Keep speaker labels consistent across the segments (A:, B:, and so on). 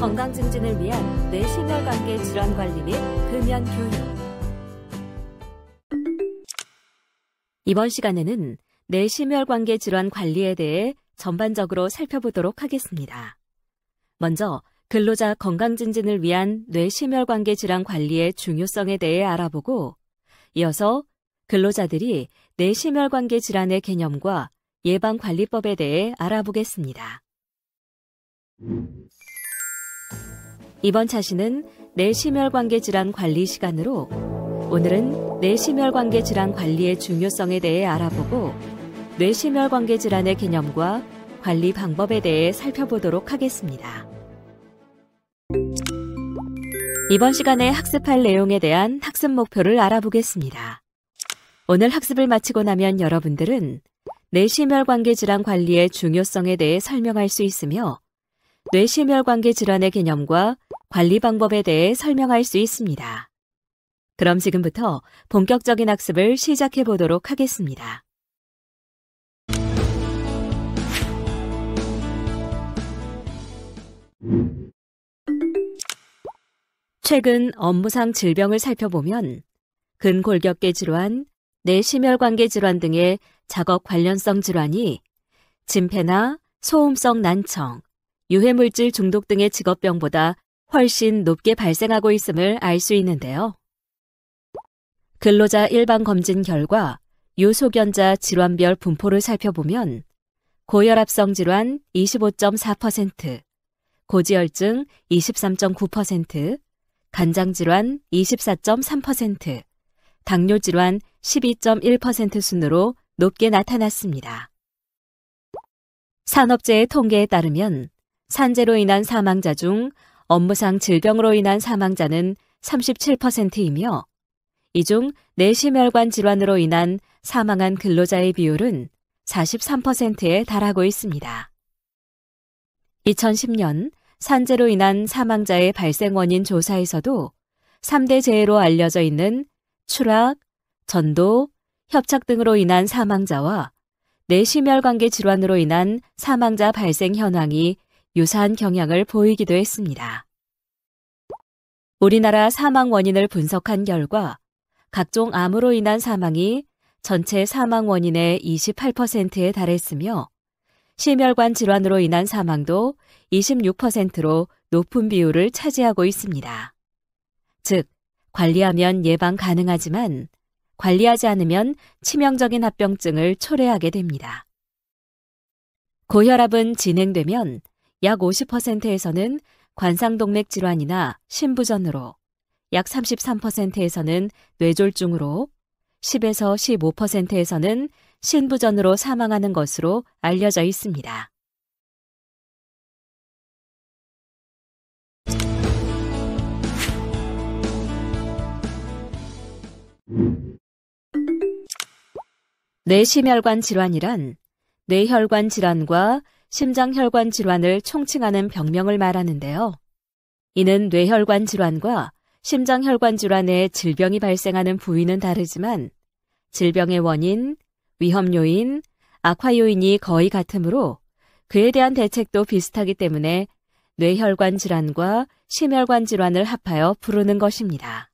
A: 건강 증진을 위한 뇌심혈관계 질환 관리 및 금연 교육. 이번 시간에는 뇌심혈관계 질환 관리에 대해 전반적으로 살펴보도록 하겠습니다. 먼저 근로자 건강 증진을 위한 뇌심혈관계 질환 관리의 중요성에 대해 알아보고, 이어서 근로자들이 뇌심혈관계 질환의 개념과 예방관리법에 대해 알아보겠습니다. 이번 차시는 뇌심혈관계 질환 관리 시간으로 오늘은 뇌심혈관계 질환 관리의 중요성에 대해 알아보고 뇌심혈관계 질환의 개념과 관리 방법에 대해 살펴보도록 하겠습니다. 이번 시간에 학습할 내용에 대한 학습 목표를 알아보겠습니다. 오늘 학습을 마치고 나면 여러분들은 뇌심혈관계 질환 관리의 중요성에 대해 설명할 수 있으며 뇌심혈관계 질환의 개념과 관리 방법에 대해 설명할 수 있습니다. 그럼 지금부터 본격적인 학습을 시작해 보도록 하겠습니다. 최근 업무상 질병을 살펴보면 근골격계 질환, 뇌심혈관계 질환 등의 작업 관련성 질환이 진폐나 소음성 난청, 유해물질 중독 등의 직업병보다 훨씬 높게 발생하고 있음을 알 수 있는데요. 근로자 일반 검진 결과 유소견자 질환별 분포를 살펴보면 고혈압성 질환 25.4%, 고지혈증 23.9%, 간장질환 24.3%, 당뇨질환 12.1% 순으로 높게 나타났습니다. 산업재해 통계에 따르면 산재로 인한 사망자 중 업무상 질병으로 인한 사망자는 37%이며 이 중 뇌심혈관 질환으로 인한 사망한 근로자의 비율은 43%에 달하고 있습니다. 2010년 산재로 인한 사망자의 발생 원인 조사에서도 3대 재해로 알려져 있는 추락, 전도, 협착 등으로 인한 사망자와 뇌심혈관계 질환으로 인한 사망자 발생 현황이 유사한 경향을 보이기도 했습니다. 우리나라 사망 원인을 분석한 결과 각종 암으로 인한 사망이 전체 사망 원인의 28%에 달했으며 심혈관 질환으로 인한 사망도 26%로 높은 비율을 차지하고 있습니다. 즉, 관리하면 예방 가능하지만 관리하지 않으면 치명적인 합병증을 초래하게 됩니다. 고혈압은 진행되면 약 50%에서는 관상동맥 질환이나 심부전으로, 약 33%에서는 뇌졸중으로, 10에서 15%에서는 신부전으로 사망하는 것으로 알려져 있습니다. 뇌심혈관 질환이란 뇌혈관 질환과 심장혈관 질환을 총칭하는 병명을 말하는데요. 이는 뇌혈관 질환과 심장혈관 질환의 질병이 발생하는 부위는 다르지만 질병의 원인, 위험 요인, 악화 요인이 거의 같으므로 그에 대한 대책도 비슷하기 때문에 뇌혈관 질환과 심혈관 질환을 합하여 부르는 것입니다.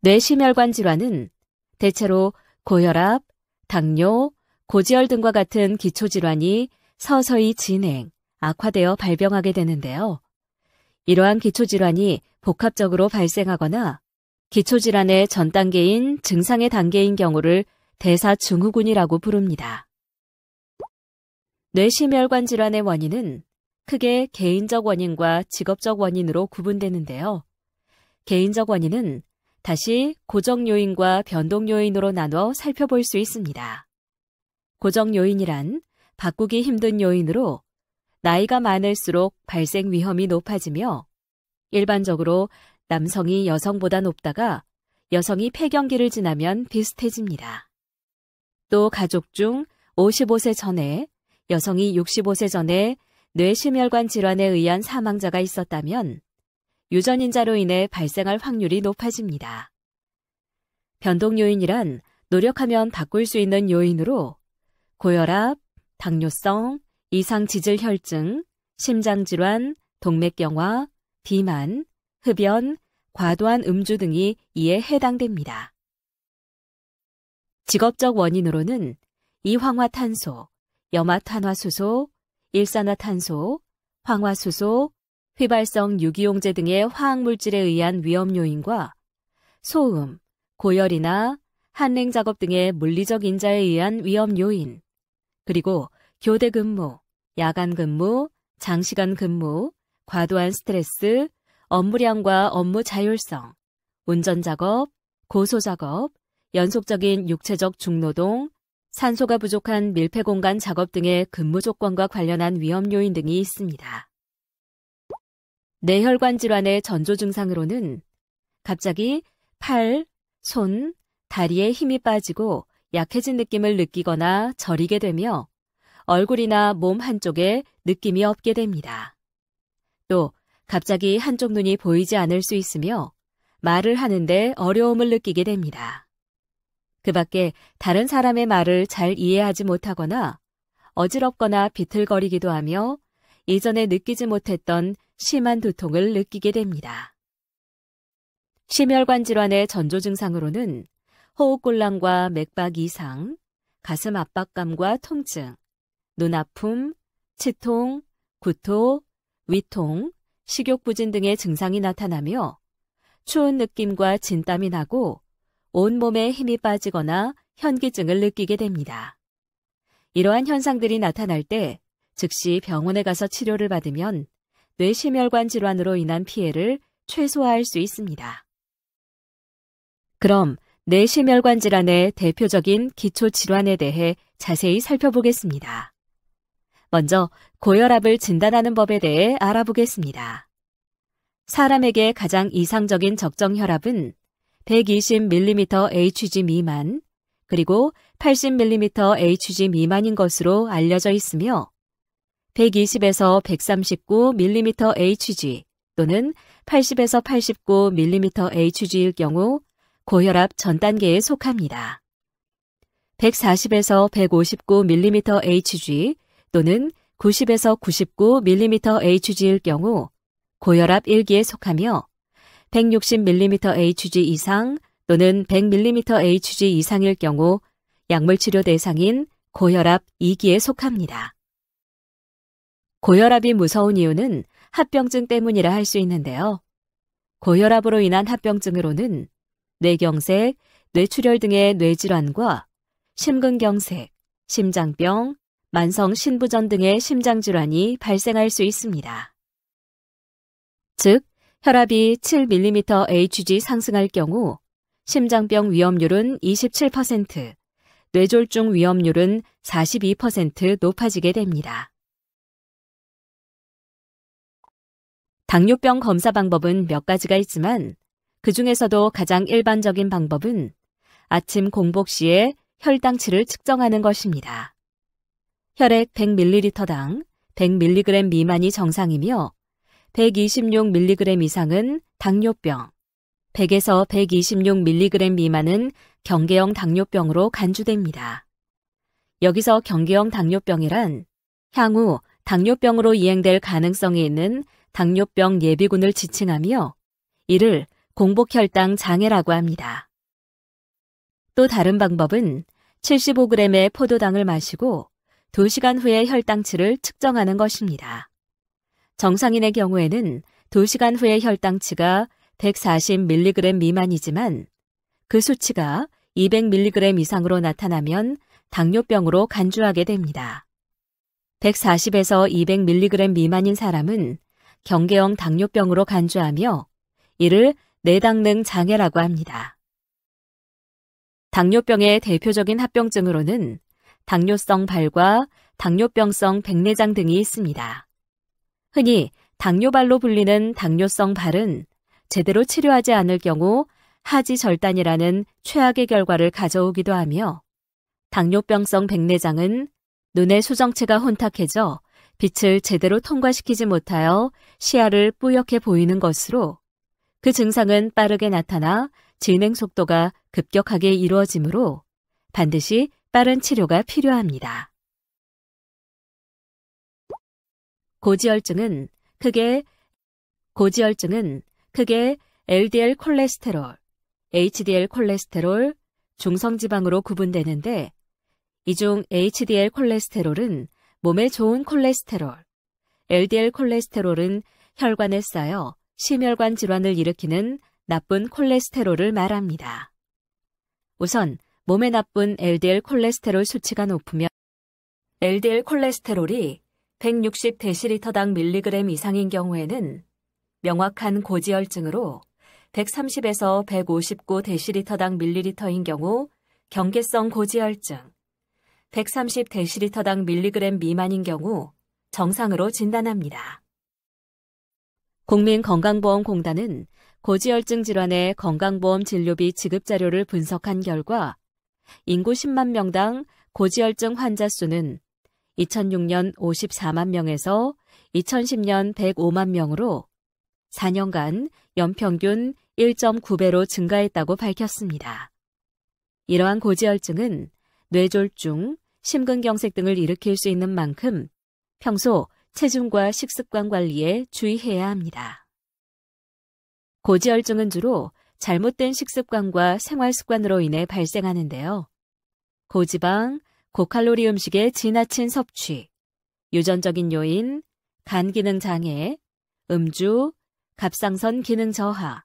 A: 뇌심혈관 질환은 대체로 고혈압, 당뇨, 고지혈 등과 같은 기초질환이 서서히 진행, 악화되어 발병하게 되는데요. 이러한 기초질환이 복합적으로 발생하거나 기초질환의 전 단계인 증상의 단계인 경우를 대사증후군이라고 부릅니다. 뇌심혈관 질환의 원인은 크게 개인적 원인과 직업적 원인으로 구분되는데요. 개인적 원인은 다시 고정 요인과 변동 요인으로 나눠 살펴볼 수 있습니다. 고정 요인이란 바꾸기 힘든 요인으로 나이가 많을수록 발생 위험이 높아지며 일반적으로 남성이 여성보다 높다가 여성이 폐경기를 지나면 비슷해집니다. 또 가족 중 55세 전에 여성이 65세 전에 뇌심혈관 질환에 의한 사망자가 있었다면 유전인자로 인해 발생할 확률이 높아집니다. 변동 요인이란 노력하면 바꿀 수 있는 요인으로 고혈압, 당뇨성, 이상지질혈증, 심장질환, 동맥경화, 비만, 흡연, 과도한 음주 등이 이에 해당됩니다. 직업적 원인으로는 이황화탄소, 염화탄화수소, 일산화탄소, 황화수소, 휘발성 유기용제 등의 화학물질에 의한 위험 요인과 소음, 고열이나 한랭 작업 등의 물리적 인자에 의한 위험 요인, 그리고 교대 근무, 야간 근무, 장시간 근무, 과도한 스트레스, 업무량과 업무 자율성, 운전 작업, 고소 작업, 연속적인 육체적 중노동, 산소가 부족한 밀폐 공간 작업 등의 근무 조건과 관련한 위험 요인 등이 있습니다. 뇌혈관 질환의 전조 증상으로는 갑자기 팔, 손, 다리에 힘이 빠지고 약해진 느낌을 느끼거나 저리게 되며 얼굴이나 몸 한쪽에 느낌이 없게 됩니다. 또 갑자기 한쪽 눈이 보이지 않을 수 있으며 말을 하는데 어려움을 느끼게 됩니다. 그 밖에 다른 사람의 말을 잘 이해하지 못하거나 어지럽거나 비틀거리기도 하며 이전에 느끼지 못했던 심한 두통을 느끼게 됩니다. 심혈관 질환의 전조 증상으로는 호흡곤란과 맥박 이상, 가슴 압박감과 통증, 눈 아픔, 치통, 구토, 위통, 식욕부진 등의 증상이 나타나며 추운 느낌과 진땀이 나고 온몸에 힘이 빠지거나 현기증을 느끼게 됩니다. 이러한 현상들이 나타날 때 즉시 병원에 가서 치료를 받으면 뇌심혈관 질환으로 인한 피해를 최소화할 수 있습니다. 그럼 뇌심혈관 질환의 대표적인 기초 질환에 대해 자세히 살펴보겠습니다. 먼저 고혈압을 진단하는 법에 대해 알아보겠습니다. 사람에게 가장 이상적인 적정 혈압은 120mmHg 미만, 그리고 80mmHg 미만인 것으로 알려져 있으며 120에서 139mmHg 또는 80에서 89mmHg일 경우 고혈압 전 단계에 속합니다. 140에서 159mmHg 또는 90에서 99mmHg일 경우 고혈압 1기에 속하며 160mmHg 이상 또는 100mmHg 이상일 경우 약물치료 대상인 고혈압 2기에 속합니다. 고혈압이 무서운 이유는 합병증 때문이라 할 수 있는데요. 고혈압으로 인한 합병증으로는 뇌경색, 뇌출혈 등의 뇌질환과 심근경색, 심장병, 만성 신부전 등의 심장질환이 발생할 수 있습니다. 즉, 혈압이 7mmHg 상승할 경우 심장병 위험률은 27%, 뇌졸중 위험률은 42% 높아지게 됩니다. 당뇨병 검사 방법은 몇 가지가 있지만 그 중에서도 가장 일반적인 방법은 아침 공복 시에 혈당치를 측정하는 것입니다. 혈액 100ml당 100mg 미만이 정상이며 126mg 이상은 당뇨병, 100에서 126mg 미만은 경계형 당뇨병으로 간주됩니다. 여기서 경계형 당뇨병이란 향후 당뇨병으로 이행될 가능성이 있는 당뇨병 예비군을 지칭하며 이를 공복혈당 장애라고 합니다. 또 다른 방법은 75g의 포도당을 마시고 2시간 후에 혈당치를 측정하는 것입니다. 정상인의 경우에는 2시간 후에 혈당치가 140mg 미만이지만 그 수치가 200mg 이상으로 나타나면 당뇨병으로 간주하게 됩니다. 140에서 200mg 미만인 사람은 경계형 당뇨병으로 간주하며 이를 내당능 장애라고 합니다. 당뇨병의 대표적인 합병증으로는 당뇨성 발과 당뇨병성 백내장 등이 있습니다. 흔히 당뇨발로 불리는 당뇨성 발은 제대로 치료하지 않을 경우 하지절단이라는 최악의 결과를 가져오기도 하며 당뇨병성 백내장은 눈의 수정체가 혼탁해져 빛을 제대로 통과시키지 못하여 시야를 뿌옇게 보이는 것으로 그 증상은 빠르게 나타나 진행 속도가 급격하게 이루어지므로 반드시 빠른 치료가 필요합니다. 고지혈증은 크게 고지혈증은 크게 LDL 콜레스테롤, HDL 콜레스테롤, 중성지방으로 구분되는데 이 중 HDL 콜레스테롤은 몸에 좋은 콜레스테롤, LDL 콜레스테롤은 혈관에 쌓여 심혈관 질환을 일으키는 나쁜 콜레스테롤을 말합니다. 우선 몸에 나쁜 LDL 콜레스테롤 수치가 높으면 LDL 콜레스테롤이 160데시리터당 밀리그램 이상인 경우에는 명확한 고지혈증으로 130에서 159데시리터당 밀리리터인 경우 경계성 고지혈증, 130데시리터당 밀리그램 미만인 경우 정상으로 진단합니다. 국민건강보험공단은 고지혈증 질환의 건강보험 진료비 지급 자료를 분석한 결과 인구 10만 명당 고지혈증 환자 수는 2006년 54만 명에서 2010년 105만 명으로 4년간 연평균 1.9배로 증가했다고 밝혔습니다. 이러한 고지혈증은 뇌졸중, 심근경색 등을 일으킬 수 있는 만큼 평소 체중과 식습관 관리에 주의해야 합니다. 고지혈증은 주로 잘못된 식습관과 생활습관으로 인해 발생하는데요. 고지방, 고칼로리 음식의 지나친 섭취, 유전적인 요인, 간 기능 장애, 음주, 갑상선 기능 저하,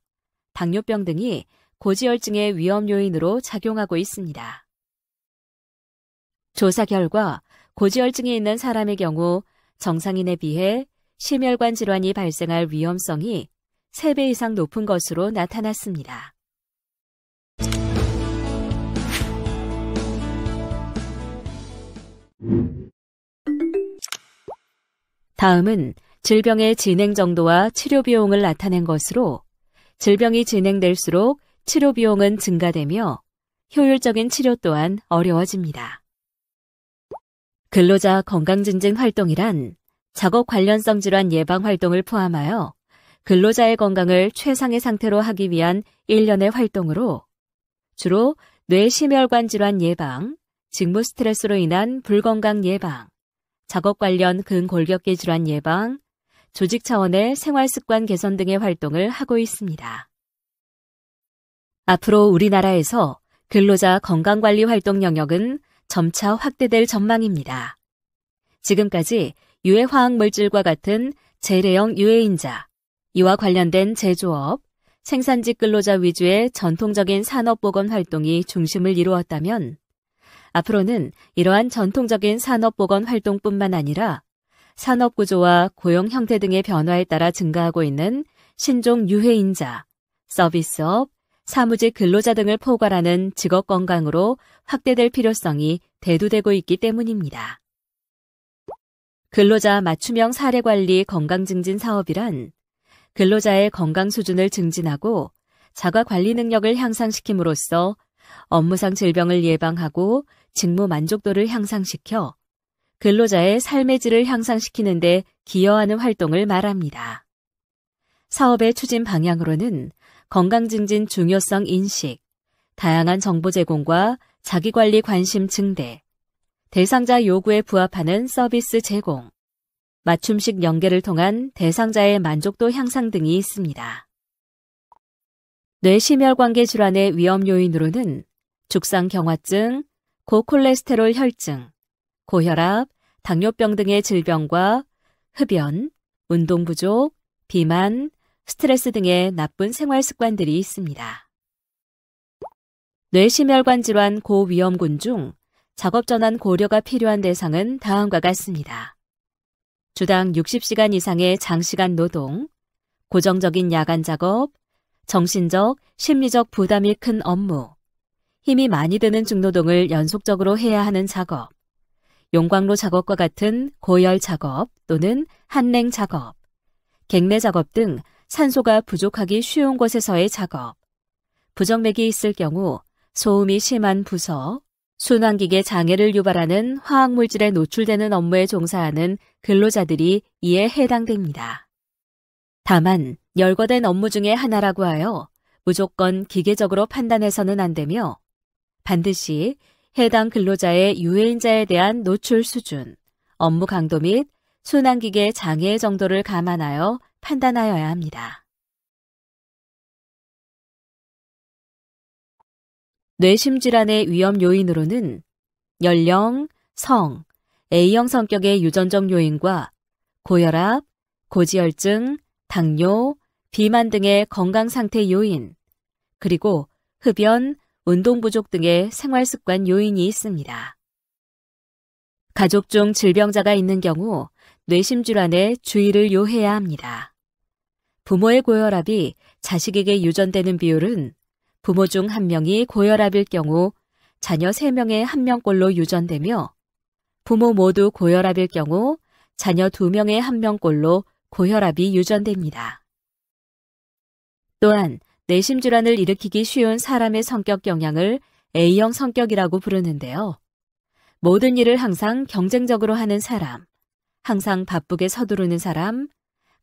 A: 당뇨병 등이 고지혈증의 위험 요인으로 작용하고 있습니다. 조사 결과 고지혈증이 있는 사람의 경우 정상인에 비해 심혈관 질환이 발생할 위험성이 3배 이상 높은 것으로 나타났습니다. 다음은 질병의 진행 정도와 치료 비용을 나타낸 것으로 질병이 진행될수록 치료 비용은 증가되며 효율적인 치료 또한 어려워집니다. 근로자 건강증진 활동이란 작업 관련성 질환 예방 활동을 포함하여 근로자의 건강을 최상의 상태로 하기 위한 일련의 활동으로 주로 뇌심혈관 질환 예방, 직무 스트레스로 인한 불건강 예방, 작업 관련 근골격계 질환 예방, 조직 차원의 생활습관 개선 등의 활동을 하고 있습니다. 앞으로 우리나라에서 근로자 건강관리 활동 영역은 점차 확대될 전망입니다. 지금까지 유해화학물질과 같은 재래형 유해인자, 이와 관련된 제조업, 생산직 근로자 위주의 전통적인 산업보건 활동이 중심을 이루었다면 앞으로는 이러한 전통적인 산업보건 활동뿐만 아니라 산업구조와 고용 형태 등의 변화에 따라 증가하고 있는 신종 유해인자, 서비스업, 사무직 근로자 등을 포괄하는 직업건강으로 확대될 필요성이 대두되고 있기 때문입니다. 근로자 맞춤형 사례관리 건강증진 사업이란 근로자의 건강 수준을 증진하고 자가관리 능력을 향상시킴으로써 업무상 질병을 예방하고 직무 만족도를 향상시켜 근로자의 삶의 질을 향상시키는 데 기여하는 활동을 말합니다. 사업의 추진 방향으로는 건강증진 중요성 인식, 다양한 정보 제공과 자기관리 관심 증대, 대상자 요구에 부합하는 서비스 제공, 맞춤식 연계를 통한 대상자의 만족도 향상 등이 있습니다. 뇌심혈관계 질환의 위험 요인으로는 죽상경화증, 고콜레스테롤 혈증, 고혈압, 당뇨병 등의 질병과 흡연, 운동 부족, 비만, 스트레스 등의 나쁜 생활 습관들이 있습니다. 뇌심혈관 질환 고위험군 중 작업 전환 고려가 필요한 대상은 다음과 같습니다. 주당 60시간 이상의 장시간 노동, 고정적인 야간 작업, 정신적, 심리적 부담이 큰 업무, 힘이 많이 드는 중노동을 연속적으로 해야 하는 작업, 용광로 작업과 같은 고열 작업 또는 한랭 작업, 갱내 작업 등 산소가 부족하기 쉬운 곳에서의 작업, 부정맥이 있을 경우 소음이 심한 부서, 순환기계 장애를 유발하는 화학물질에 노출되는 업무에 종사하는 근로자들이 이에 해당됩니다. 다만 열거된 업무 중에 하나라고 하여 무조건 기계적으로 판단해서는 안 되며 반드시 해당 근로자의 유해인자에 대한 노출 수준, 업무 강도 및 순환기계 장애의 정도를 감안하여 판단하여야 합니다. 뇌심질환의 위험 요인으로는 연령, 성, A형 성격의 유전적 요인과 고혈압, 고지혈증, 당뇨, 비만 등의 건강 상태 요인, 그리고 흡연, 운동 부족 등의 생활 습관 요인이 있습니다. 가족 중 질병자가 있는 경우 뇌심질환에 주의를 요해야 합니다. 부모의 고혈압이 자식에게 유전되는 비율은 부모 중 1명이 고혈압일 경우 자녀 3명에 1명꼴로 유전되며 부모 모두 고혈압일 경우 자녀 2명에 1명꼴로 고혈압이 유전됩니다. 또한 뇌심질환을 일으키기 쉬운 사람의 성격 경향을 A형 성격이라고 부르는데요. 모든 일을 항상 경쟁적으로 하는 사람, 항상 바쁘게 서두르는 사람,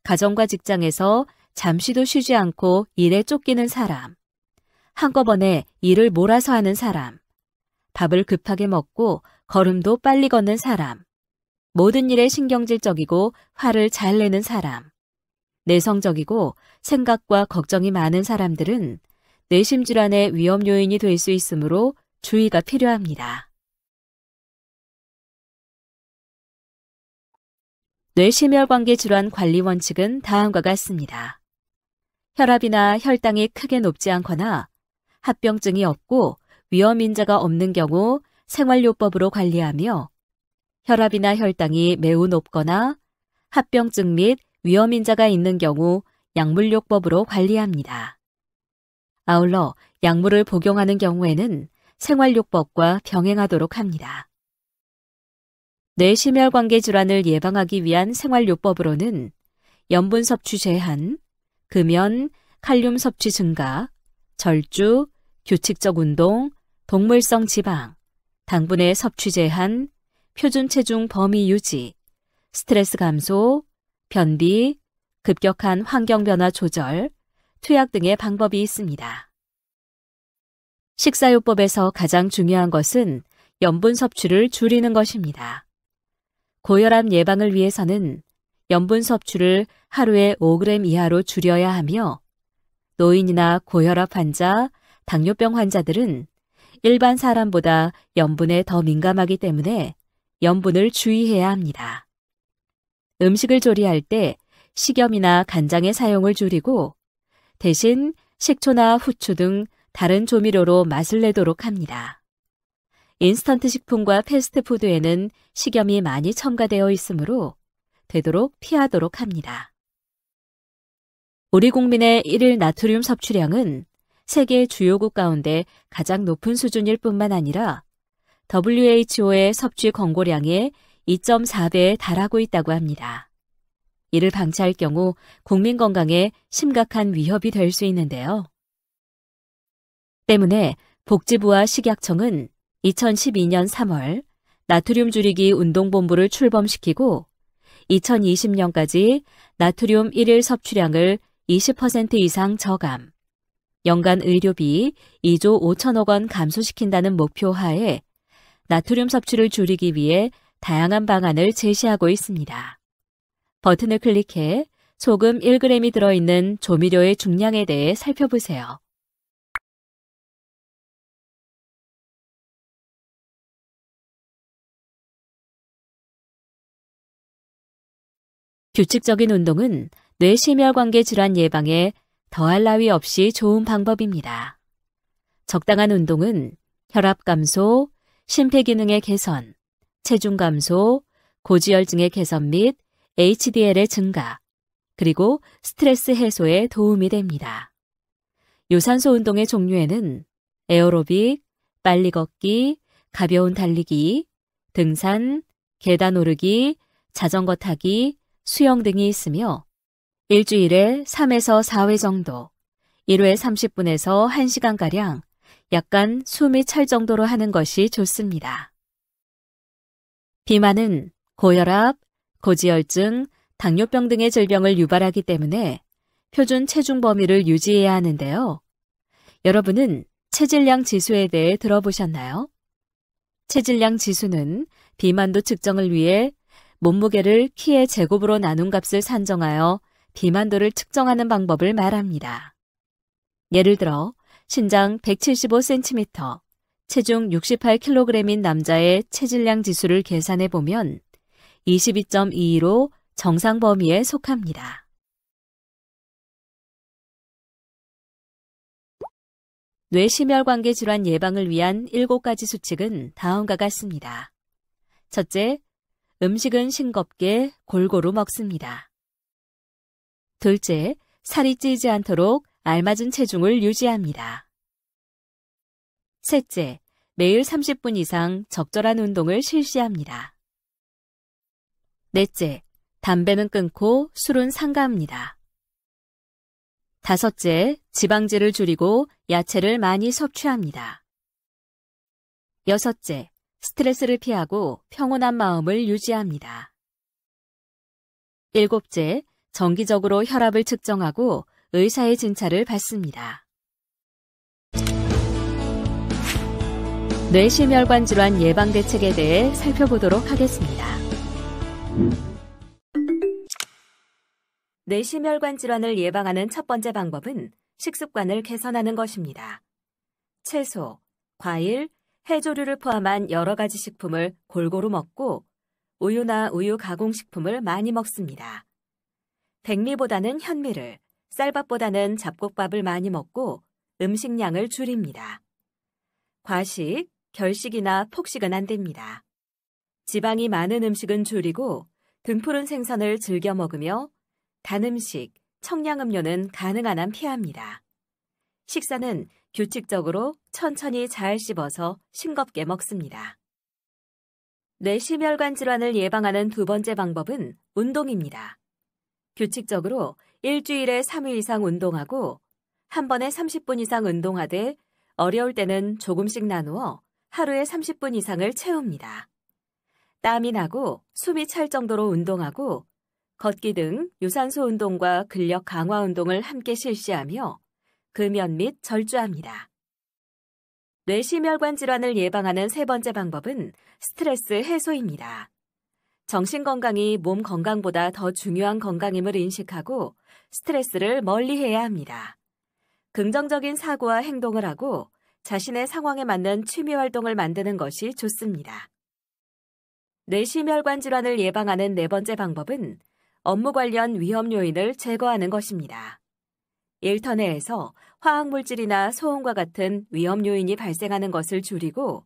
A: 가정과 직장에서 잠시도 쉬지 않고 일에 쫓기는 사람, 한꺼번에 일을 몰아서 하는 사람, 밥을 급하게 먹고 걸음도 빨리 걷는 사람, 모든 일에 신경질적이고 화를 잘 내는 사람, 내성적이고 생각과 걱정이 많은 사람들은 뇌심질환의 위험 요인이 될 수 있으므로 주의가 필요합니다. 뇌심혈관계 질환 관리 원칙은 다음과 같습니다. 혈압이나 혈당이 크게 높지 않거나 합병증이 없고 위험 인자가 없는 경우 생활요법으로 관리하며 혈압이나 혈당이 매우 높거나 합병증 및 위험 인자가 있는 경우 약물요법으로 관리합니다. 아울러 약물을 복용하는 경우에는 생활요법과 병행하도록 합니다. 뇌심혈관계 질환을 예방하기 위한 생활요법으로는 염분 섭취 제한, 금연, 칼륨 섭취 증가, 절주, 규칙적 운동, 동물성 지방, 당분의 섭취 제한, 표준 체중 범위 유지, 스트레스 감소, 변비, 급격한 환경 변화 조절, 투약 등의 방법이 있습니다. 식사요법에서 가장 중요한 것은 염분 섭취를 줄이는 것입니다. 고혈압 예방을 위해서는 염분 섭취를 하루에 5g 이하로 줄여야 하며 노인이나 고혈압 환자, 당뇨병 환자들은 일반 사람보다 염분에 더 민감하기 때문에 염분을 주의해야 합니다. 음식을 조리할 때 식염이나 간장의 사용을 줄이고 대신 식초나 후추 등 다른 조미료로 맛을 내도록 합니다. 인스턴트 식품과 패스트푸드에는 식염이 많이 첨가되어 있으므로 되도록 피하도록 합니다. 우리 국민의 일일 나트륨 섭취량은 세계 주요국 가운데 가장 높은 수준일 뿐만 아니라 WHO의 섭취 권고량의 2.4배에 달하고 있다고 합니다. 이를 방치할 경우 국민 건강에 심각한 위협이 될 수 있는데요. 때문에 복지부와 식약청은 2012년 3월 나트륨 줄이기 운동본부를 출범시키고 2020년까지 나트륨 1일 섭취량을 20% 이상 저감, 연간 의료비 2조 5천억 원 감소시킨다는 목표 하에 나트륨 섭취를 줄이기 위해 다양한 방안을 제시하고 있습니다. 버튼을 클릭해 소금 1g이 들어있는 조미료의 중량에 대해 살펴보세요. 규칙적인 운동은 뇌심혈관계 질환 예방에 더할 나위 없이 좋은 방법입니다. 적당한 운동은 혈압 감소, 심폐기능의 개선, 체중 감소, 고지혈증의 개선 및 HDL의 증가, 그리고 스트레스 해소에 도움이 됩니다. 유산소 운동의 종류에는 에어로빅, 빨리 걷기, 가벼운 달리기, 등산, 계단 오르기, 자전거 타기, 수영 등이 있으며 일주일에 3에서 4회 정도, 1회 30분에서 1시간가량 약간 숨이 찰 정도로 하는 것이 좋습니다. 비만은 고혈압, 고지혈증, 당뇨병 등의 질병을 유발하기 때문에 표준 체중 범위를 유지해야 하는데요. 여러분은 체질량 지수에 대해 들어보셨나요? 체질량 지수는 비만도 측정을 위해 몸무게를 키의 제곱으로 나눈 값을 산정하여 비만도를 측정하는 방법을 말합니다. 예를 들어 신장 175cm, 체중 68kg인 남자의 체질량 지수를 계산해 보면 22.22로 정상 범위에 속합니다. 뇌심혈관계 질환 예방을 위한 7가지 수칙은 다음과 같습니다. 첫째, 음식은 싱겁게 골고루 먹습니다. 둘째, 살이 찌지 않도록 알맞은 체중을 유지합니다. 셋째, 매일 30분 이상 적절한 운동을 실시합니다. 넷째, 담배는 끊고 술은 삼가합니다. 다섯째, 지방질을 줄이고 야채를 많이 섭취합니다. 여섯째, 스트레스를 피하고 평온한 마음을 유지합니다. 일곱째, 정기적으로 혈압을 측정하고 의사의 진찰을 받습니다. 뇌심혈관 질환 예방 대책에 대해 살펴보도록 하겠습니다. 뇌심혈관 질환을 예방하는 첫 번째 방법은 식습관을 개선하는 것입니다. 채소, 과일, 해조류를 포함한 여러 가지 식품을 골고루 먹고 우유나 우유 가공식품을 많이 먹습니다. 백미보다는 현미를, 쌀밥보다는 잡곡밥을 많이 먹고 음식량을 줄입니다. 과식, 결식이나 폭식은 안 됩니다. 지방이 많은 음식은 줄이고 등푸른 생선을 즐겨 먹으며 단 음식, 청량음료는 가능한 한 피합니다. 식사는 규칙적으로 천천히 잘 씹어서 싱겁게 먹습니다. 뇌심혈관 질환을 예방하는 두 번째 방법은 운동입니다. 규칙적으로 일주일에 3일 이상 운동하고 한 번에 30분 이상 운동하되 어려울 때는 조금씩 나누어 하루에 30분 이상을 채웁니다. 땀이 나고 숨이 찰 정도로 운동하고 걷기 등 유산소 운동과 근력 강화 운동을 함께 실시하며 금연 및 절주합니다. 뇌심혈관 질환을 예방하는 세 번째 방법은 스트레스 해소입니다. 정신건강이 몸 건강보다 더 중요한 건강임을 인식하고 스트레스를 멀리해야 합니다. 긍정적인 사고와 행동을 하고 자신의 상황에 맞는 취미활동을 만드는 것이 좋습니다. 뇌심혈관 질환을 예방하는 네 번째 방법은 업무 관련 위험 요인을 제거하는 것입니다. 일터 내에서 화학물질이나 소음과 같은 위험 요인이 발생하는 것을 줄이고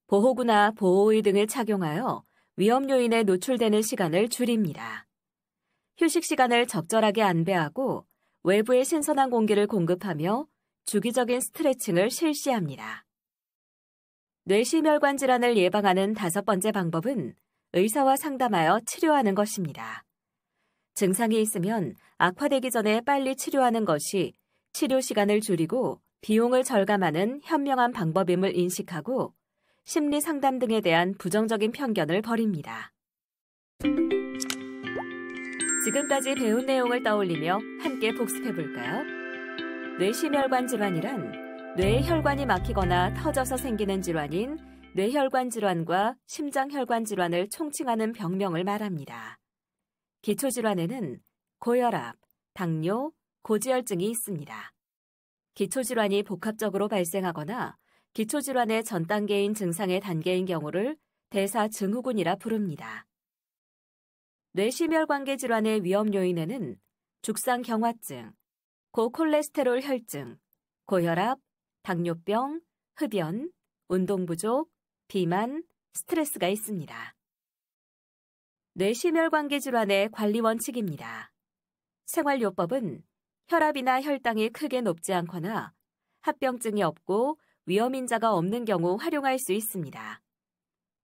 A: 보호구나 보호의 등을 착용하여 위험 요인에 노출되는 시간을 줄입니다. 휴식 시간을 적절하게 안배하고 외부의 신선한 공기를 공급하며 주기적인 스트레칭을 실시합니다. 뇌심혈관 질환을 예방하는 다섯 번째 방법은 의사와 상담하여 치료하는 것입니다. 증상이 있으면 악화되기 전에 빨리 치료하는 것이 치료 시간을 줄이고 비용을 절감하는 현명한 방법임을 인식하고 심리 상담 등에 대한 부정적인 편견을 버립니다. 지금까지 배운 내용을 떠올리며 함께 복습해볼까요? 뇌심혈관 질환이란 뇌의 혈관이 막히거나 터져서 생기는 질환인 뇌혈관 질환과 심장혈관 질환을 총칭하는 병명을 말합니다. 기초질환에는 고혈압, 당뇨, 고지혈증이 있습니다. 기초질환이 복합적으로 발생하거나 기초질환의 전 단계인 증상의 단계인 경우를 대사증후군이라 부릅니다. 뇌심혈관계 질환의 위험 요인에는 죽상경화증, 고콜레스테롤 혈증, 고혈압, 당뇨병, 흡연, 운동 부족, 비만, 스트레스가 있습니다. 뇌심혈관계 질환의 관리 원칙입니다. 생활요법은 혈압이나 혈당이 크게 높지 않거나 합병증이 없고 위험인자가 없는 경우 활용할 수 있습니다.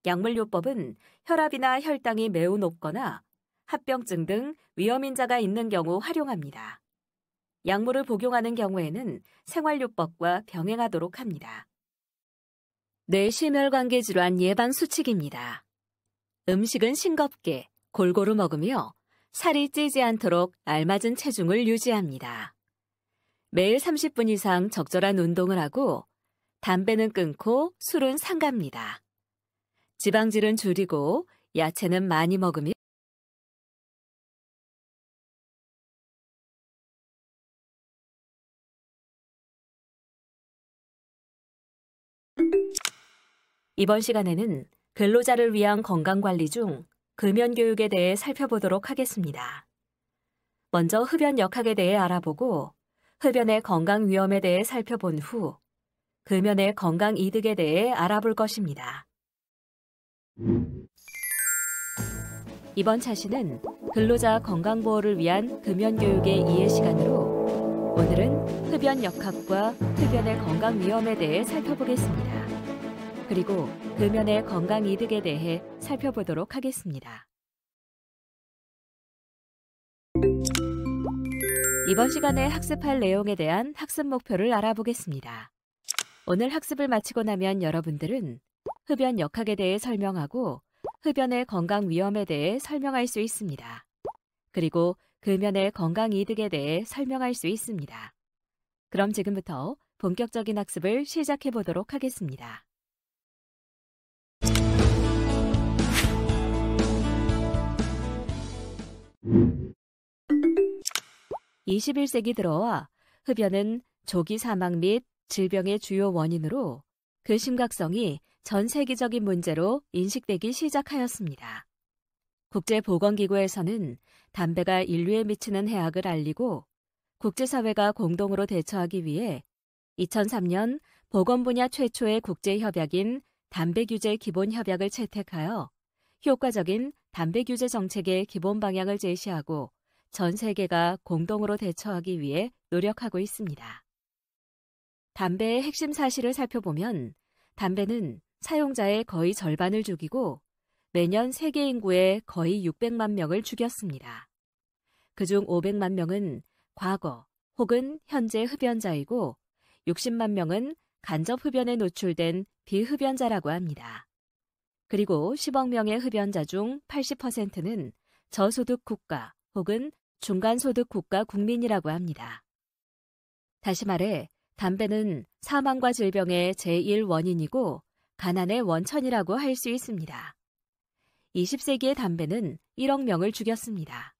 A: 약물요법은 혈압이나 혈당이 매우 높거나 합병증 등 위험인자가 있는 경우 활용합니다. 약물을 복용하는 경우에는 생활요법과 병행하도록 합니다. 뇌심혈관계 질환 예방 수칙입니다. 음식은 싱겁게 골고루 먹으며 살이 찌지 않도록 알맞은 체중을 유지합니다. 매일 30분 이상 적절한 운동을 하고 담배는 끊고 술은 삼갑니다. 지방질은 줄이고 야채는 많이 먹으며 이번 시간에는 근로자를 위한 건강관리 중 금연교육에 대해 살펴보도록 하겠습니다. 먼저 흡연 역학에 대해 알아보고 흡연의 건강 위험에 대해 살펴본 후 금연의 건강 이득에 대해 알아볼 것입니다. 이번 차시는 근로자 건강보호를 위한 금연교육의 이해 시간으로 오늘은 흡연 역학과 흡연의 건강 위험에 대해 살펴보겠습니다. 그리고 금연의 건강 이득에 대해 살펴보도록 하겠습니다. 이번 시간에 학습할 내용에 대한 학습 목표를 알아보겠습니다. 오늘 학습을 마치고 나면 여러분들은 흡연 역학에 대해 설명하고 흡연의 건강 위험에 대해 설명할 수 있습니다. 그리고 금연의 건강 이득에 대해 설명할 수 있습니다. 그럼 지금부터 본격적인 학습을 시작해 보도록 하겠습니다. 21세기 들어와 흡연은 조기 사망 및 질병의 주요 원인으로 그 심각성이 전 세계적인 문제로 인식되기 시작하였습니다. 국제보건기구에서는 담배가 인류에 미치는 해악을 알리고 국제사회가 공동으로 대처하기 위해 2003년 보건 분야 최초의 국제협약인 담배규제 기본협약을 채택하여 효과적인 담배규제 정책의 기본 방향을 제시하고 전 세계가 공동으로 대처하기 위해 노력하고 있습니다. 담배의 핵심 사실을 살펴보면 담배는 사용자의 거의 절반을 죽이고 매년 세계 인구의 거의 600만 명을 죽였습니다. 그중 500만 명은 과거 혹은 현재 흡연자이고 60만 명은 간접 흡연에 노출된 비흡연자라고 합니다. 그리고 10억 명의 흡연자 중 80%는 저소득 국가 혹은 중간소득 국가 국민이라고 합니다. 다시 말해 담배는 사망과 질병의 제1원인이고 가난의 원천이라고 할 수 있습니다. 20세기의 담배는 1억 명을 죽였습니다.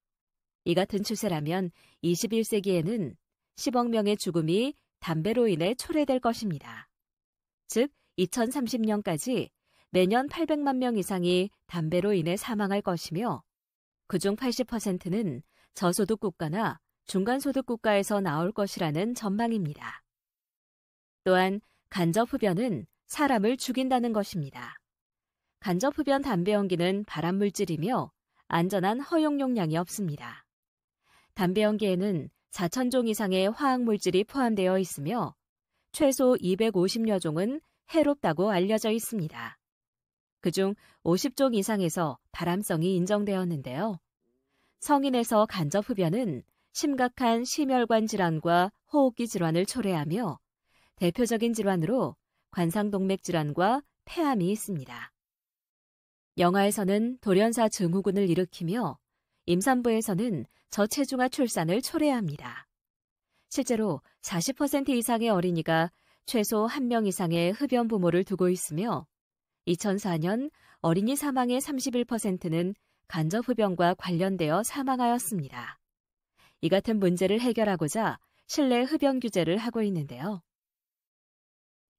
A: 이 같은 추세라면 21세기에는 10억 명의 죽음이 담배로 인해 초래될 것입니다. 즉 2030년까지 매년 800만 명 이상이 담배로 인해 사망할 것이며 그중 80%는 저소득 국가나 중간소득 국가에서 나올 것이라는 전망입니다. 또한 간접 흡연은 사람을 죽인다는 것입니다. 간접 흡연 담배 연기는 발암물질이며 안전한 허용 용량이 없습니다. 담배 연기에는 4,000종 이상의 화학물질이 포함되어 있으며 최소 250여 종은 해롭다고 알려져 있습니다. 그중 50종 이상에서 발암성이 인정되었는데요. 성인에서 간접 흡연은 심각한 심혈관 질환과 호흡기 질환을 초래하며 대표적인 질환으로 관상동맥 질환과 폐암이 있습니다. 영아에서는 돌연사 증후군을 일으키며 임산부에서는 저체중아 출산을 초래합니다. 실제로 40% 이상의 어린이가 최소 1명 이상의 흡연 부모를 두고 있으며 2004년 어린이 사망의 31%는 간접 흡연과 관련되어 사망하였습니다. 이 같은 문제를 해결하고자 실내 흡연 규제를 하고 있는데요.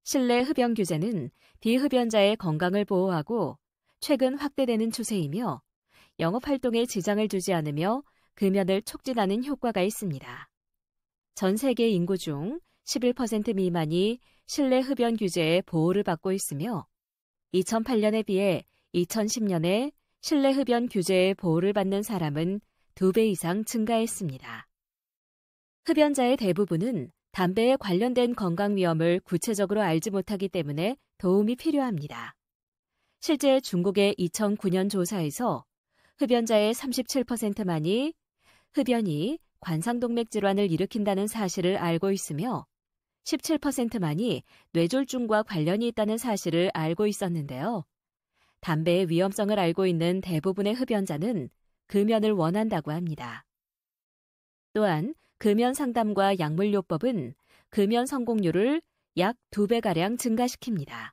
A: 실내 흡연 규제는 비흡연자의 건강을 보호하고 최근 확대되는 추세이며 영업활동에 지장을 주지 않으며 금연을 촉진하는 효과가 있습니다. 전 세계 인구 중 11% 미만이 실내 흡연 규제의 보호를 받고 있으며 2008년에 비해 2010년에 실내 흡연 규제의 보호를 받는 사람은 2배 이상 증가했습니다. 흡연자의 대부분은 담배에 관련된 건강 위험을 구체적으로 알지 못하기 때문에 도움이 필요합니다. 실제 중국의 2009년 조사에서 흡연자의 37%만이 흡연이 관상동맥 질환을 일으킨다는 사실을 알고 있으며 17%만이 뇌졸중과 관련이 있다는 사실을 알고 있었는데요. 담배의 위험성을 알고 있는 대부분의 흡연자는 금연을 원한다고 합니다. 또한 금연 상담과 약물요법은 금연 성공률을 약 2배가량 증가시킵니다.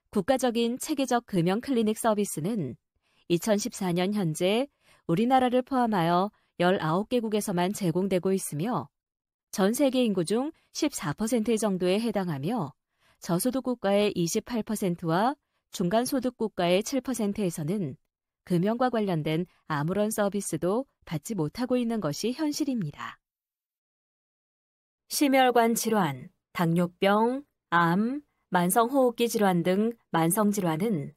A: 국가적인 체계적 금연 클리닉 서비스는 2014년 현재 우리나라를 포함하여 19개국에서만 제공되고 있으며 전 세계 인구 중 14% 정도에 해당하며 저소득 국가의 28%와 중간소득 국가의 7%에서는 금연과 관련된 아무런 서비스도 받지 못하고 있는 것이 현실입니다. 심혈관 질환, 당뇨병, 암, 만성호흡기 질환 등 만성질환은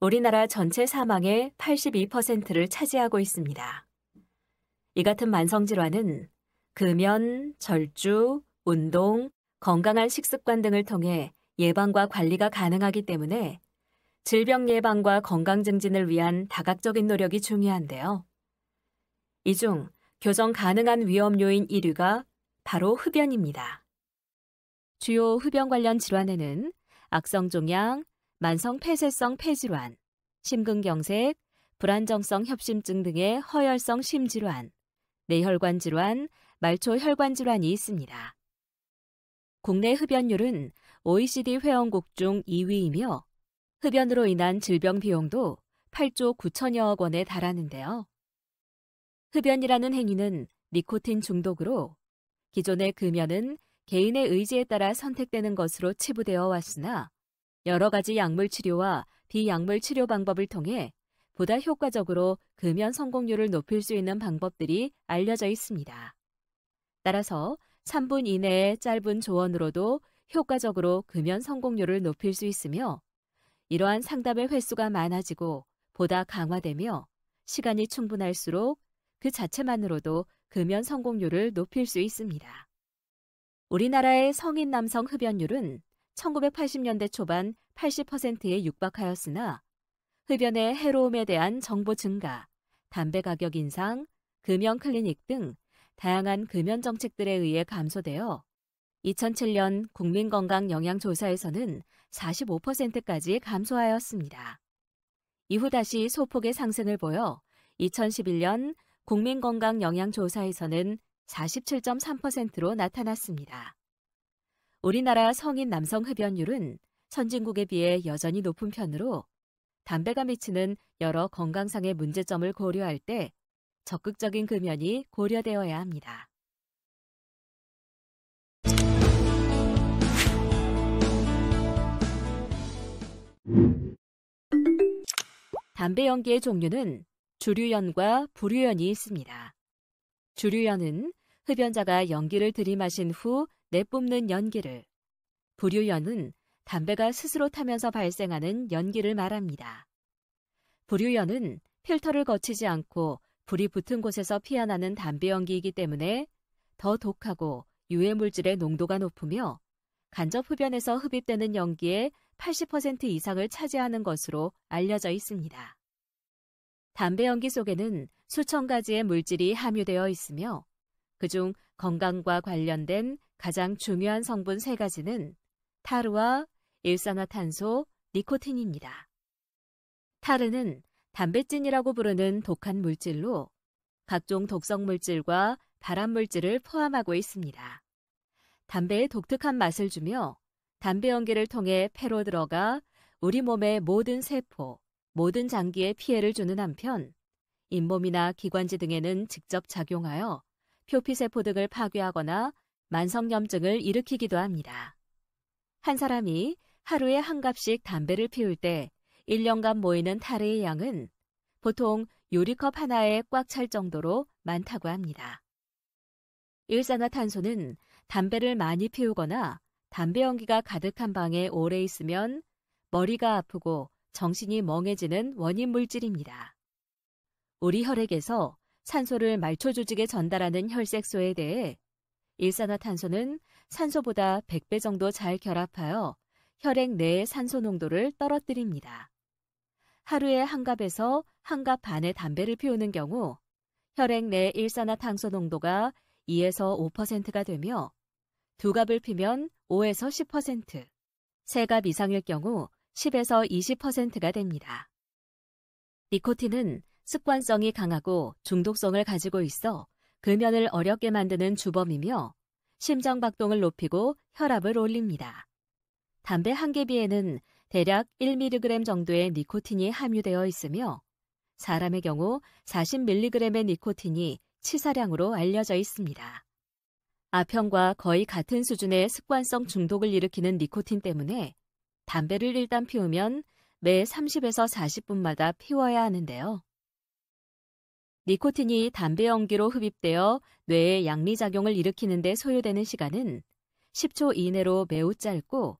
A: 우리나라 전체 사망의 82%를 차지하고 있습니다. 이 같은 만성질환은 금연, 절주, 운동, 건강한 식습관 등을 통해 예방과 관리가 가능하기 때문에 질병 예방과 건강 증진을 위한 다각적인 노력이 중요한데요. 이 중 교정 가능한 위험 요인 1위가 바로 흡연입니다. 주요 흡연 관련 질환에는 악성종양, 만성폐쇄성 폐질환, 심근경색, 불안정성 협심증 등의 허혈성 심질환, 뇌혈관 질환, 말초혈관 질환이 있습니다. 국내 흡연율은 OECD 회원국 중 2위이며 흡연으로 인한 질병 비용도 8조 9천여억 원에 달하는데요. 흡연이라는 행위는 니코틴 중독으로 기존의 금연은 개인의 의지에 따라 선택되는 것으로 치부되어 왔으나 여러 가지 약물 치료와 비약물 치료 방법을 통해 보다 효과적으로 금연 성공률을 높일 수 있는 방법들이 알려져 있습니다. 따라서 3분 이내의 짧은 조언으로도 효과적으로 금연 성공률을 높일 수 있으며 이러한 상담의 횟수가 많아지고 보다 강화되며 시간이 충분할수록 그 자체만으로도 금연 성공률을 높일 수 있습니다. 우리나라의 성인 남성 흡연율은 1980년대 초반 80%에 육박하였으나 흡연의 해로움에 대한 정보 증가, 담배 가격 인상, 금연 클리닉 등 다양한 금연 정책들에 의해 감소되어 2007년 국민건강영양조사에서는 45%까지 감소하였습니다. 이후 다시 소폭의 상승을 보여 2011년 국민건강영양조사에서는 47.3%로 나타났습니다. 우리나라 성인 남성 흡연율은 선진국에 비해 여전히 높은 편으로 담배가 미치는 여러 건강상의 문제점을 고려할 때 적극적인 금연이 고려되어야 합니다. 담배 연기의 종류는 주류연과 부류연이 있습니다. 주류연은 흡연자가 연기를 들이마신 후 내뿜는 연기를, 부류연은 담배가 스스로 타면서 발생하는 연기를 말합니다. 부류연은 필터를 거치지 않고 불이 붙은 곳에서 피어나는 담배 연기이기 때문에 더 독하고 유해 물질의 농도가 높으며 간접 흡연에서 흡입되는 연기의 80% 이상을 차지하는 것으로 알려져 있습니다. 담배 연기 속에는 수천 가지의 물질이 함유되어 있으며 그중 건강과 관련된 가장 중요한 성분 3가지는 타르와 일산화탄소, 니코틴입니다. 타르는 담배찐이라고 부르는 독한 물질로 각종 독성 물질과 발암 물질을 포함하고 있습니다. 담배에 독특한 맛을 주며 담배 연기를 통해 폐로 들어가 우리 몸의 모든 세포, 모든 장기에 피해를 주는 한편 잇몸이나 기관지 등에는 직접 작용하여 표피세포 등을 파괴하거나 만성염증을 일으키기도 합니다. 한 사람이 하루에 한 갑씩 담배를 피울 때 1년간 모이는 타르의 양은 보통 요리컵 하나에 꽉 찰 정도로 많다고 합니다. 일산화탄소는 담배를 많이 피우거나 담배 연기가 가득한 방에 오래 있으면 머리가 아프고 정신이 멍해지는 원인 물질입니다. 우리 혈액에서 산소를 말초 조직에 전달하는 혈색소에 대해 일산화탄소는 산소보다 100배 정도 잘 결합하여 혈액 내의 산소 농도를 떨어뜨립니다. 하루에 한 갑에서 한 갑 반의 담배를 피우는 경우 혈액 내 일산화탄소 농도가 2에서 5%가 되며 2갑을 피면 5에서 10%, 3갑 이상일 경우 10에서 20%가 됩니다. 니코틴은 습관성이 강하고 중독성을 가지고 있어 금연을 어렵게 만드는 주범이며 심장박동을 높이고 혈압을 올립니다. 담배 한 개비에는 대략 1mg 정도의 니코틴이 함유되어 있으며 사람의 경우 40mg의 니코틴이 치사량으로 알려져 있습니다. 아편과 거의 같은 수준의 습관성 중독을 일으키는 니코틴 때문에 담배를 일단 피우면 매 30에서 40분마다 피워야 하는데요. 니코틴이 담배 연기로 흡입되어 뇌에 양리작용을 일으키는 데 소요되는 시간은 10초 이내로 매우 짧고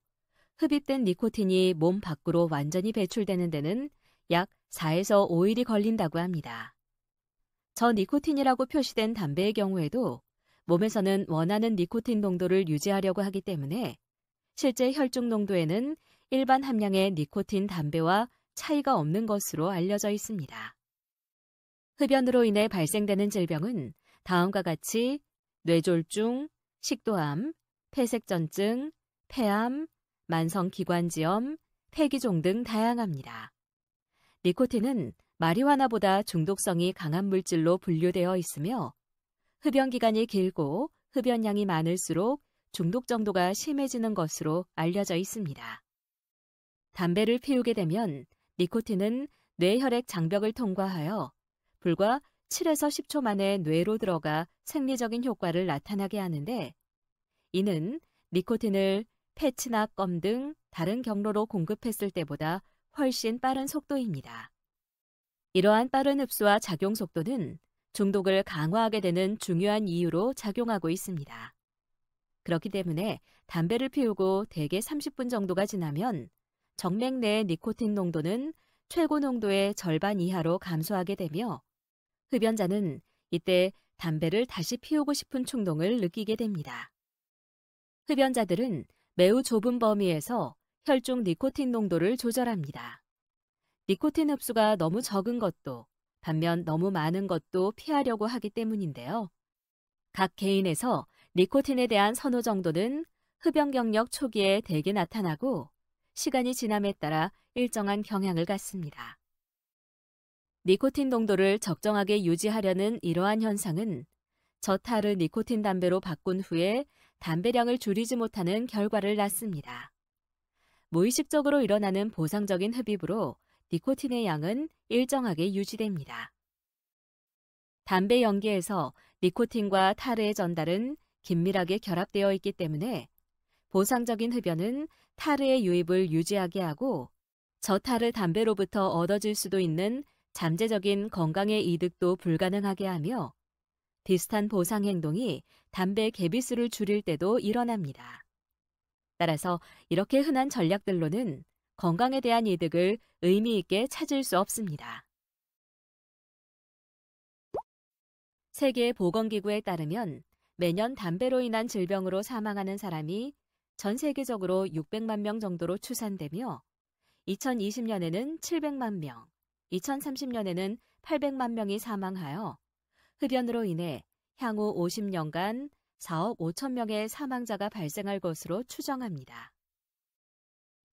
A: 흡입된 니코틴이 몸 밖으로 완전히 배출되는 데는 약 4에서 5일이 걸린다고 합니다. 저니코틴이라고 표시된 담배의 경우에도 몸에서는 원하는 니코틴 농도를 유지하려고 하기 때문에 실제 혈중 농도에는 일반 함량의 니코틴 담배와 차이가 없는 것으로 알려져 있습니다. 흡연으로 인해 발생되는 질병은 다음과 같이 뇌졸중, 식도암, 폐색전증, 폐암, 만성기관지염, 폐기종 등 다양합니다. 니코틴은 마리화나보다 중독성이 강한 물질로 분류되어 있으며 흡연 기간이 길고 흡연량이 많을수록 중독 정도가 심해지는 것으로 알려져 있습니다. 담배를 피우게 되면 니코틴은 뇌혈액 장벽을 통과하여 불과 7에서 10초 만에 뇌로 들어가 생리적인 효과를 나타나게 하는데 이는 니코틴을 패치나 껌 등 다른 경로로 공급했을 때보다 훨씬 빠른 속도입니다. 이러한 빠른 흡수와 작용 속도는 중독을 강화하게 되는 중요한 이유로 작용하고 있습니다. 그렇기 때문에 담배를 피우고 대개 30분 정도가 지나면 정맥 내의 니코틴 농도는 최고 농도의 절반 이하로 감소하게 되며 흡연자는 이때 담배를 다시 피우고 싶은 충동을 느끼게 됩니다. 흡연자들은 매우 좁은 범위에서 혈중 니코틴 농도를 조절합니다. 니코틴 흡수가 너무 적은 것도 반면 너무 많은 것도 피하려고 하기 때문인데요. 각 개인에서 니코틴에 대한 선호 정도는 흡연 경력 초기에 대개 나타나고 시간이 지남에 따라 일정한 경향을 갖습니다. 니코틴 농도를 적정하게 유지하려는 이러한 현상은 저타르 니코틴 담배로 바꾼 후에 담배량을 줄이지 못하는 결과를 낳습니다. 무의식적으로 일어나는 보상적인 흡입으로 니코틴의 양은 일정하게 유지됩니다. 담배 연기에서 니코틴과 타르의 전달은 긴밀하게 결합되어 있기 때문에 보상적인 흡연은 타르의 유입을 유지하게 하고 저타르 담배로부터 얻어질 수도 있는 잠재적인 건강의 이득도 불가능하게 하며 비슷한 보상 행동이 담배 개비수를 줄일 때도 일어납니다. 따라서 이렇게 흔한 전략들로는 건강에 대한 이득을 의미 있게 찾을 수 없습니다. 세계보건기구에 따르면 매년 담배로 인한 질병으로 사망하는 사람이 전 세계적으로 600만 명 정도로 추산되며 2020년에는 700만 명, 2030년에는 800만 명이 사망하여 흡연으로 인해 향후 50년간 4억 5천 명의 사망자가 발생할 것으로 추정합니다.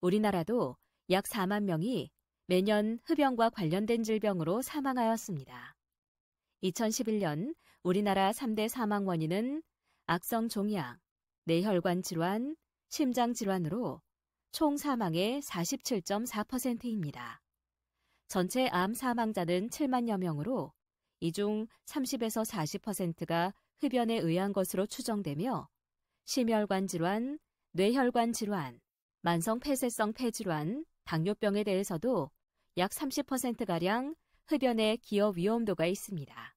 A: 우리나라도 약 4만 명이 매년 흡연과 관련된 질병으로 사망하였습니다. 2011년 우리나라 3대 사망 원인은 악성 종양, 뇌혈관 질환, 심장 질환으로 총 사망의 47.4%입니다. 전체 암 사망자는 7만여 명으로 이 중 30에서 40%가 흡연에 의한 것으로 추정되며 심혈관 질환, 뇌혈관 질환, 만성 폐쇄성 폐질환, 당뇨병에 대해서도 약 30%가량 흡연의 기여 위험도가 있습니다.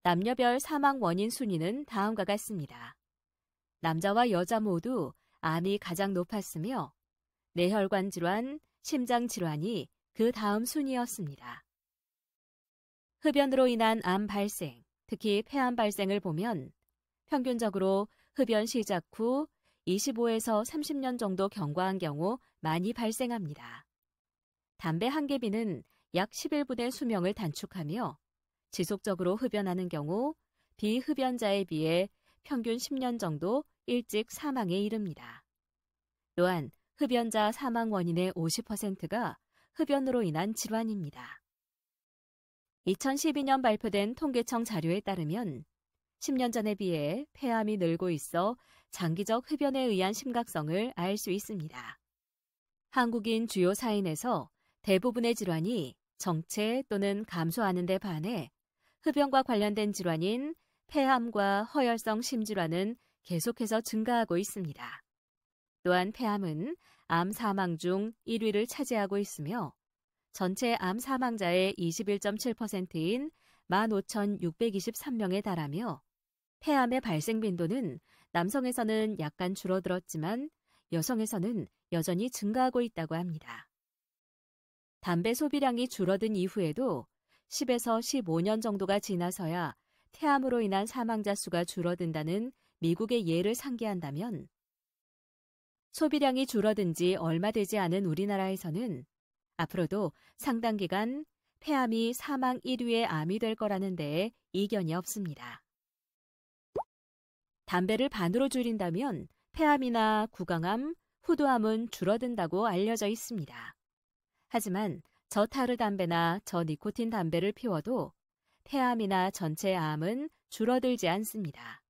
A: 남녀별 사망 원인 순위는 다음과 같습니다. 남자와 여자 모두 암이 가장 높았으며 뇌혈관 질환, 심장 질환이 그 다음 순위였습니다. 흡연으로 인한 암 발생, 특히 폐암 발생을 보면 평균적으로 흡연 시작 후 25에서 30년 정도 경과한 경우 많이 발생합니다. 담배 한 개비는 약 11분의 수명을 단축하며 지속적으로 흡연하는 경우 비흡연자에 비해 평균 10년 정도 일찍 사망에 이릅니다. 또한 흡연자 사망 원인의 50%가 흡연으로 인한 질환입니다. 2012년 발표된 통계청 자료에 따르면 10년 전에 비해 폐암이 늘고 있어 장기적 흡연에 의한 심각성을 알 수 있습니다. 한국인 주요 사인에서 대부분의 질환이 정체 또는 감소하는 데 반해 흡연과 관련된 질환인 폐암과 허혈성 심질환은 계속해서 증가하고 있습니다. 또한 폐암은 암 사망 중 1위를 차지하고 있으며 전체 암 사망자의 21.7%인 15,623명에 달하며 폐암의 발생 빈도는 남성에서는 약간 줄어들었지만 여성에서는 여전히 증가하고 있다고 합니다. 담배 소비량이 줄어든 이후에도 10에서 15년 정도가 지나서야 폐암으로 인한 사망자 수가 줄어든다는 미국의 예를 상기한다면 소비량이 줄어든 지 얼마 되지 않은 우리나라에서는 앞으로도 상당 기간 폐암이 사망 1위의 암이 될 거라는 데에 이견이 없습니다. 담배를 반으로 줄인다면 폐암이나 구강암, 후두암은 줄어든다고 알려져 있습니다. 하지만 저타르 담배나 저니코틴 담배를 피워도 폐암이나 전체 암은 줄어들지 않습니다.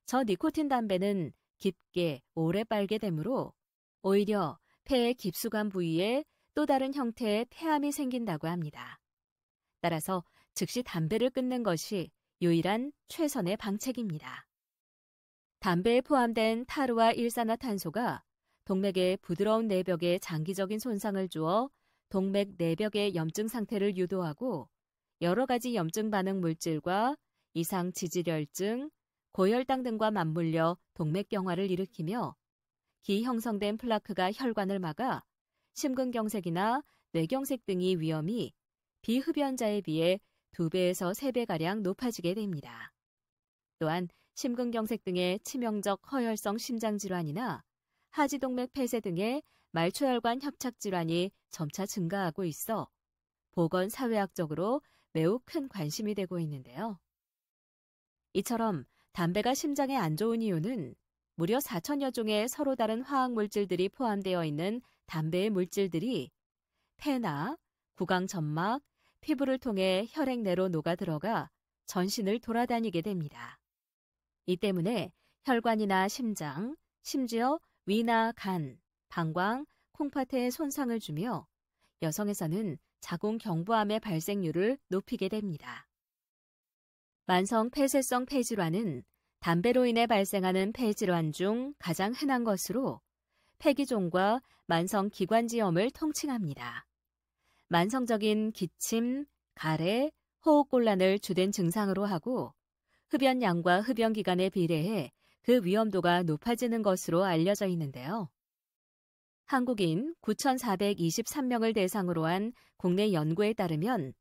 A: 저니코틴 담배는 깊게 오래 빨게 되므로 오히려 폐의 깊숙한 부위에 또 다른 형태의 폐암이 생긴다고 합니다. 따라서 즉시 담배를 끊는 것이 유일한 최선의 방책입니다. 담배에 포함된 타르와 일산화탄소가 동맥의 부드러운 내벽에 장기적인 손상을 주어 동맥 내벽의 염증 상태를 유도하고 여러 가지 염증 반응 물질과 이상 지질혈증, 고혈당 등과 맞물려 동맥경화를 일으키며 기 형성된 플라크가 혈관을 막아 심근경색이나 뇌경색 등의 위험이 비흡연자에 비해 2배에서 3배가량 높아지게 됩니다. 또한 심근경색 등의 치명적 허혈성 심장질환이나 하지동맥 폐쇄 등의 말초혈관 협착질환이 점차 증가하고 있어 보건사회학적으로 매우 큰 관심이 되고 있는데요. 이처럼 담배가 심장에 안 좋은 이유는 무려 4천여 종의 서로 다른 화학물질들이 포함되어 있는 담배의 물질들이 폐나 구강 점막, 피부를 통해 혈액 내로 녹아 들어가 전신을 돌아다니게 됩니다. 이 때문에 혈관이나 심장, 심지어 위나 간, 방광, 콩팥에 손상을 주며 여성에서는 자궁경부암의 발생률을 높이게 됩니다. 만성 폐쇄성 폐질환은 담배로 인해 발생하는 폐질환 중 가장 흔한 것으로 폐기종과 만성 기관지염을 통칭합니다. 만성적인 기침, 가래, 호흡곤란을 주된 증상으로 하고 흡연량과 흡연기간에 비례해 그 위험도가 높아지는 것으로 알려져 있는데요. 한국인 9,423명을 대상으로 한 국내 연구에 따르면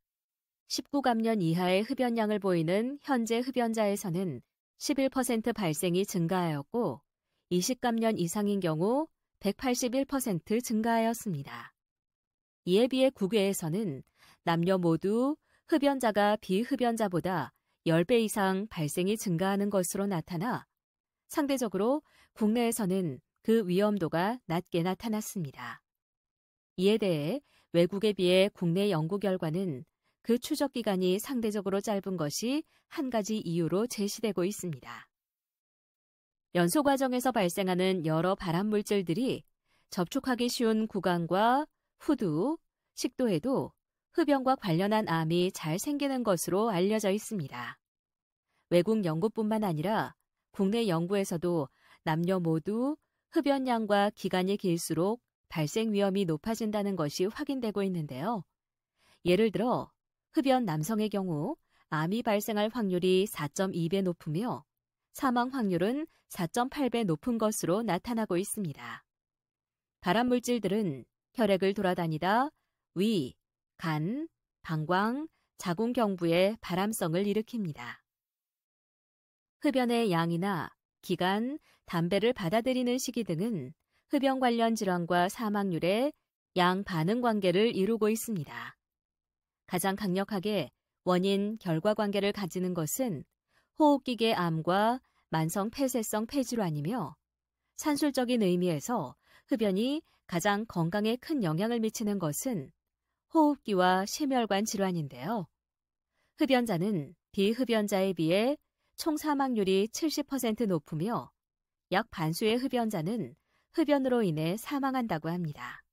A: 19감년 이하의 흡연량을 보이는 현재 흡연자에서는 11% 발생이 증가하였고 20감년 이상인 경우 181% 증가하였습니다. 이에 비해 국외에서는 남녀 모두 흡연자가 비흡연자보다 10배 이상 발생이 증가하는 것으로 나타나 상대적으로 국내에서는 그 위험도가 낮게 나타났습니다. 이에 대해 외국에 비해 국내 연구 결과는 그 추적 기간이 상대적으로 짧은 것이 한 가지 이유로 제시되고 있습니다. 연소 과정에서 발생하는 여러 발암 물질들이 접촉하기 쉬운 구강과 후두, 식도에도 흡연과 관련한 암이 잘 생기는 것으로 알려져 있습니다. 외국 연구뿐만 아니라 국내 연구에서도 남녀 모두 흡연량과 기간이 길수록 발생 위험이 높아진다는 것이 확인되고 있는데요. 예를 들어 흡연 남성의 경우 암이 발생할 확률이 4.2배 높으며 사망 확률은 4.8배 높은 것으로 나타나고 있습니다. 발암 물질들은 혈액을 돌아다니다 위, 간, 방광, 자궁경부에 발암성을 일으킵니다. 흡연의 양이나 기간, 담배를 받아들이는 시기 등은 흡연 관련 질환과 사망률의 양반응 관계를 이루고 있습니다. 가장 강력하게 원인 결과 관계를 가지는 것은 호흡기계 암과 만성 폐쇄성 폐질환이며 산술적인 의미에서 흡연이 가장 건강에 큰 영향을 미치는 것은 호흡기와 심혈관 질환인데요. 흡연자는 비흡연자에 비해 총 사망률이 70% 높으며 약 반수의 흡연자는 흡연으로 인해 사망한다고 합니다.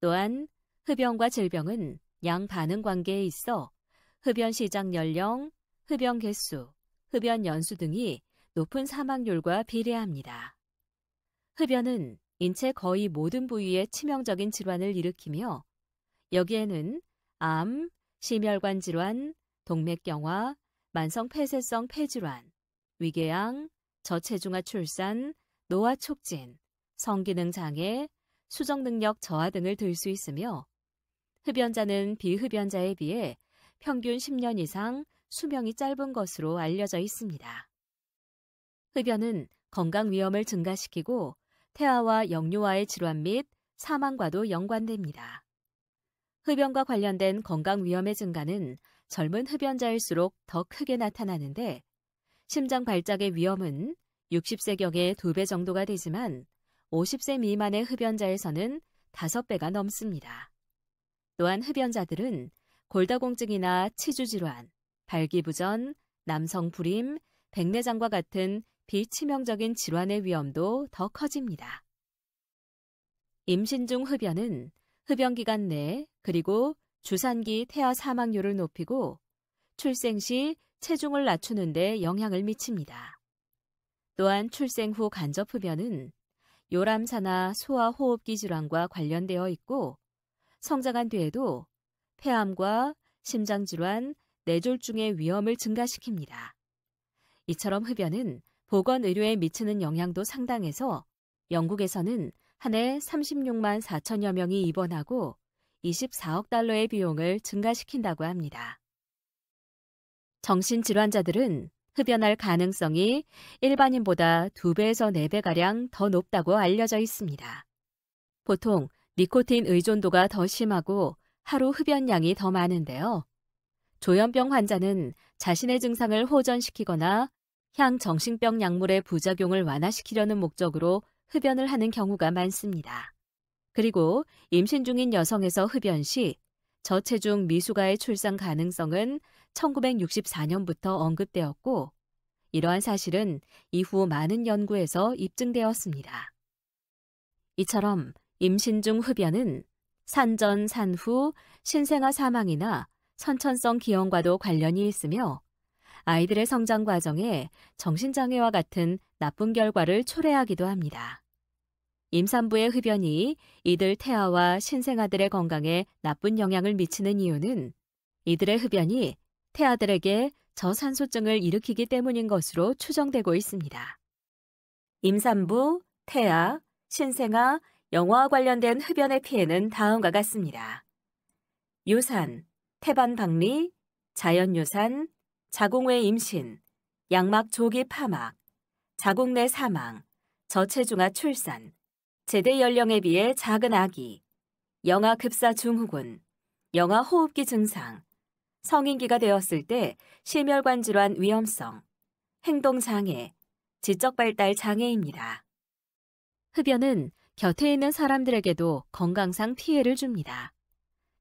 A: 또한 흡연과 질병은 양반응 관계에 있어 흡연 시작 연령, 흡연 개수, 흡연 연수 등이 높은 사망률과 비례합니다. 흡연은 인체 거의 모든 부위에 치명적인 질환을 일으키며 여기에는 암, 심혈관 질환, 동맥경화, 만성폐쇄성 폐질환, 위궤양, 저체중아 출산, 노화 촉진, 성기능 장애, 수정 능력 저하 등을 들 수 있으며 흡연자는 비흡연자에 비해 평균 10년 이상 수명이 짧은 것으로 알려져 있습니다. 흡연은 건강 위험을 증가시키고 태아와 영유아의 질환 및 사망과도 연관됩니다. 흡연과 관련된 건강 위험의 증가는 젊은 흡연자일수록 더 크게 나타나는데 심장 발작의 위험은 60세경의 2배 정도가 되지만 50세 미만의 흡연자에서는 5배가 넘습니다. 또한 흡연자들은 골다공증이나 치주질환, 발기부전, 남성 불임, 백내장과 같은 비치명적인 질환의 위험도 더 커집니다. 임신 중 흡연은 흡연 기간 내 그리고 주산기 태아 사망률을 높이고 출생 시 체중을 낮추는 데 영향을 미칩니다. 또한 출생 후 간접 흡연은 요람사나 소아호흡기 질환과 관련되어 있고 성장한 뒤에도 폐암과 심장질환, 뇌졸중의 위험을 증가시킵니다. 이처럼 흡연은 보건의료에 미치는 영향도 상당해서 영국에서는 한 해 36만 4천여 명이 입원하고 24억 달러의 비용을 증가시킨다고 합니다. 정신질환자들은 흡연할 가능성이 일반인보다 2배에서 4배가량 더 높다고 알려져 있습니다. 보통 니코틴 의존도가 더 심하고 하루 흡연량이 더 많은데요. 조현병 환자는 자신의 증상을 호전시키거나 향정신병 약물의 부작용을 완화시키려는 목적으로 흡연을 하는 경우가 많습니다. 그리고 임신 중인 여성에서 흡연 시 저체중 미숙아의 출산 가능성은 1964년부터 언급되었고 이러한 사실은 이후 많은 연구에서 입증되었습니다. 이처럼 임신 중 흡연은 산전, 산후, 신생아 사망이나 선천성 기형과도 관련이 있으며 아이들의 성장 과정에 정신장애와 같은 나쁜 결과를 초래하기도 합니다. 임산부의 흡연이 이들 태아와 신생아들의 건강에 나쁜 영향을 미치는 이유는 이들의 흡연이 태아들에게 저산소증을 일으키기 때문인 것으로 추정되고 있습니다. 임산부, 태아, 신생아, 영아와 관련된 흡연의 피해는 다음과 같습니다. 유산, 태반 박리, 자연유산, 자궁외 임신, 양막 조기 파막, 자궁 내 사망, 저체중아 출산, 제대 연령에 비해 작은 아기, 영아 급사 증후군, 영아 호흡기 증상, 성인기가 되었을 때 심혈관 질환 위험성, 행동장애, 지적발달 장애입니다. 흡연은 곁에 있는 사람들에게도 건강상 피해를 줍니다.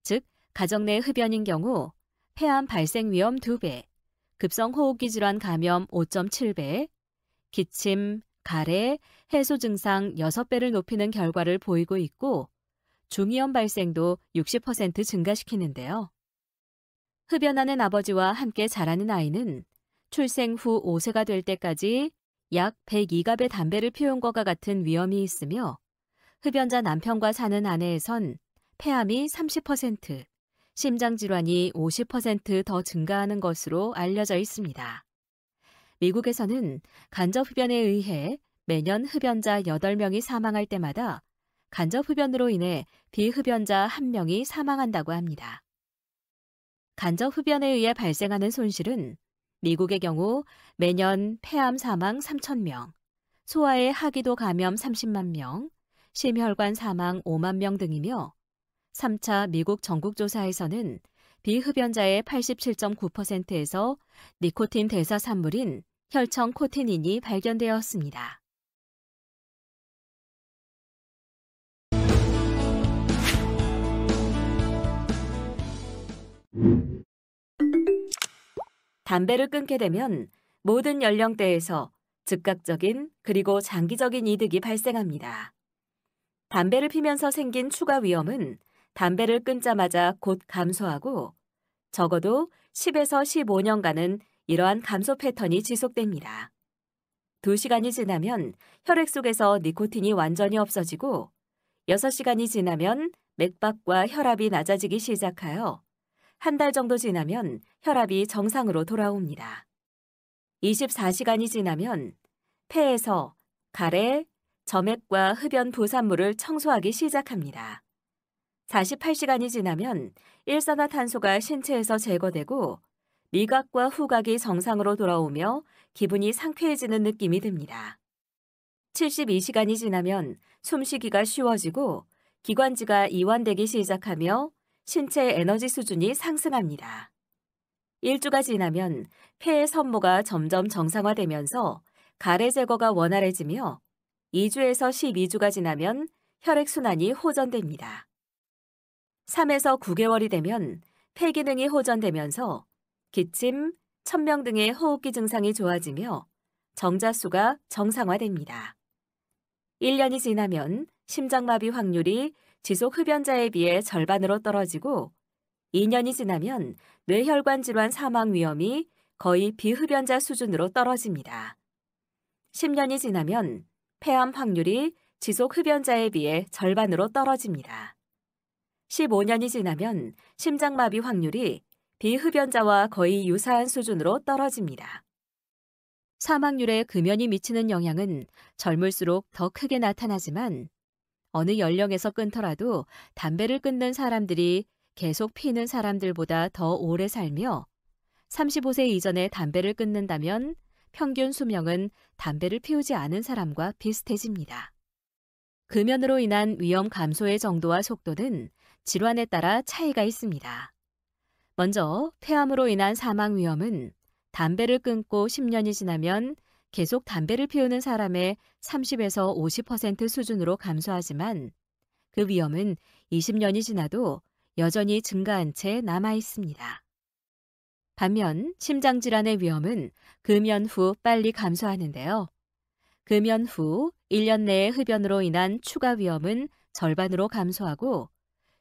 A: 즉, 가정 내 흡연인 경우 폐암 발생 위험 2배, 급성호흡기 질환 감염 5.7배, 기침, 가래, 해소 증상 6배를 높이는 결과를 보이고 있고 중이염 발생도 60% 증가시키는데요. 흡연하는 아버지와 함께 자라는 아이는 출생 후 5세가 될 때까지 약 102갑의 담배를 피운 것과 같은 위험이 있으며 흡연자 남편과 사는 아내에선 폐암이 30%, 심장질환이 50% 더 증가하는 것으로 알려져 있습니다. 미국에서는 간접 흡연에 의해 매년 흡연자 8명이 사망할 때마다 간접 흡연으로 인해 비흡연자 1명이 사망한다고 합니다. 간접 흡연에 의해 발생하는 손실은 미국의 경우 매년 폐암 사망 3,000명, 소아의 하기도 감염 30만 명, 심혈관 사망 5만 명 등이며 3차 미국 전국조사에서는 비흡연자의 87.9%에서 니코틴 대사산물인 혈청 코티닌이 발견되었습니다. 담배를 끊게 되면 모든 연령대에서 즉각적인 그리고 장기적인 이득이 발생합니다. 담배를 피면서 생긴 추가 위험은 담배를 끊자마자 곧 감소하고 적어도 10에서 15년간은 이러한 감소 패턴이 지속됩니다. 2시간이 지나면 혈액 속에서 니코틴이 완전히 없어지고 6시간이 지나면 맥박과 혈압이 낮아지기 시작하여 한 달 정도 지나면 혈압이 정상으로 돌아옵니다. 24시간이 지나면 폐에서 가래, 점액과 흡연 부산물을 청소하기 시작합니다. 48시간이 지나면 일산화탄소가 신체에서 제거되고 미각과 후각이 정상으로 돌아오며 기분이 상쾌해지는 느낌이 듭니다. 72시간이 지나면 숨쉬기가 쉬워지고 기관지가 이완되기 시작하며 신체의 에너지 수준이 상승합니다. 1주가 지나면 폐의 섬모가 점점 정상화되면서 가래 제거가 원활해지며 2주에서 12주가 지나면 혈액순환이 호전됩니다. 3에서 9개월이 되면 폐 기능이 호전되면서 기침, 천명 등의 호흡기 증상이 좋아지며 정자수가 정상화됩니다. 1년이 지나면 심장마비 확률이 지속 흡연자에 비해 절반으로 떨어지고 2년이 지나면 뇌혈관 질환 사망 위험이 거의 비흡연자 수준으로 떨어집니다. 10년이 지나면 폐암 확률이 지속 흡연자에 비해 절반으로 떨어집니다. 15년이 지나면 심장마비 확률이 비흡연자와 거의 유사한 수준으로 떨어집니다. 사망률에 금연이 미치는 영향은 젊을수록 더 크게 나타나지만 어느 연령에서 끊더라도 담배를 끊는 사람들이 계속 피는 사람들보다 더 오래 살며 35세 이전에 담배를 끊는다면 평균 수명은 담배를 피우지 않은 사람과 비슷해집니다. 금연으로 인한 위험 감소의 정도와 속도는 질환에 따라 차이가 있습니다. 먼저 폐암으로 인한 사망 위험은 담배를 끊고 10년이 지나면 계속 담배를 피우는 사람의 30에서 50% 수준으로 감소하지만 그 위험은 20년이 지나도 여전히 증가한 채 남아 있습니다. 반면 심장질환의 위험은 금연 후 빨리 감소하는데요. 금연 후 1년 내의 흡연으로 인한 추가 위험은 절반으로 감소하고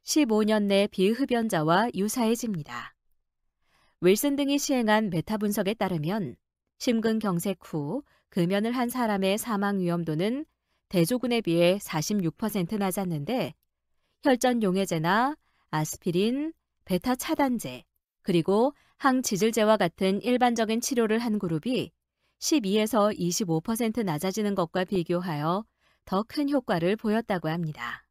A: 15년 내 비흡연자와 유사해집니다. 윌슨 등이 시행한 메타 분석에 따르면 심근경색 후 금연을 한 사람의 사망 위험도는 대조군에 비해 46% 낮았는데 혈전용해제나 아스피린, 베타 차단제, 그리고 항지질제와 같은 일반적인 치료를 한 그룹이 12에서 25% 낮아지는 것과 비교하여 더 큰 효과를 보였다고 합니다.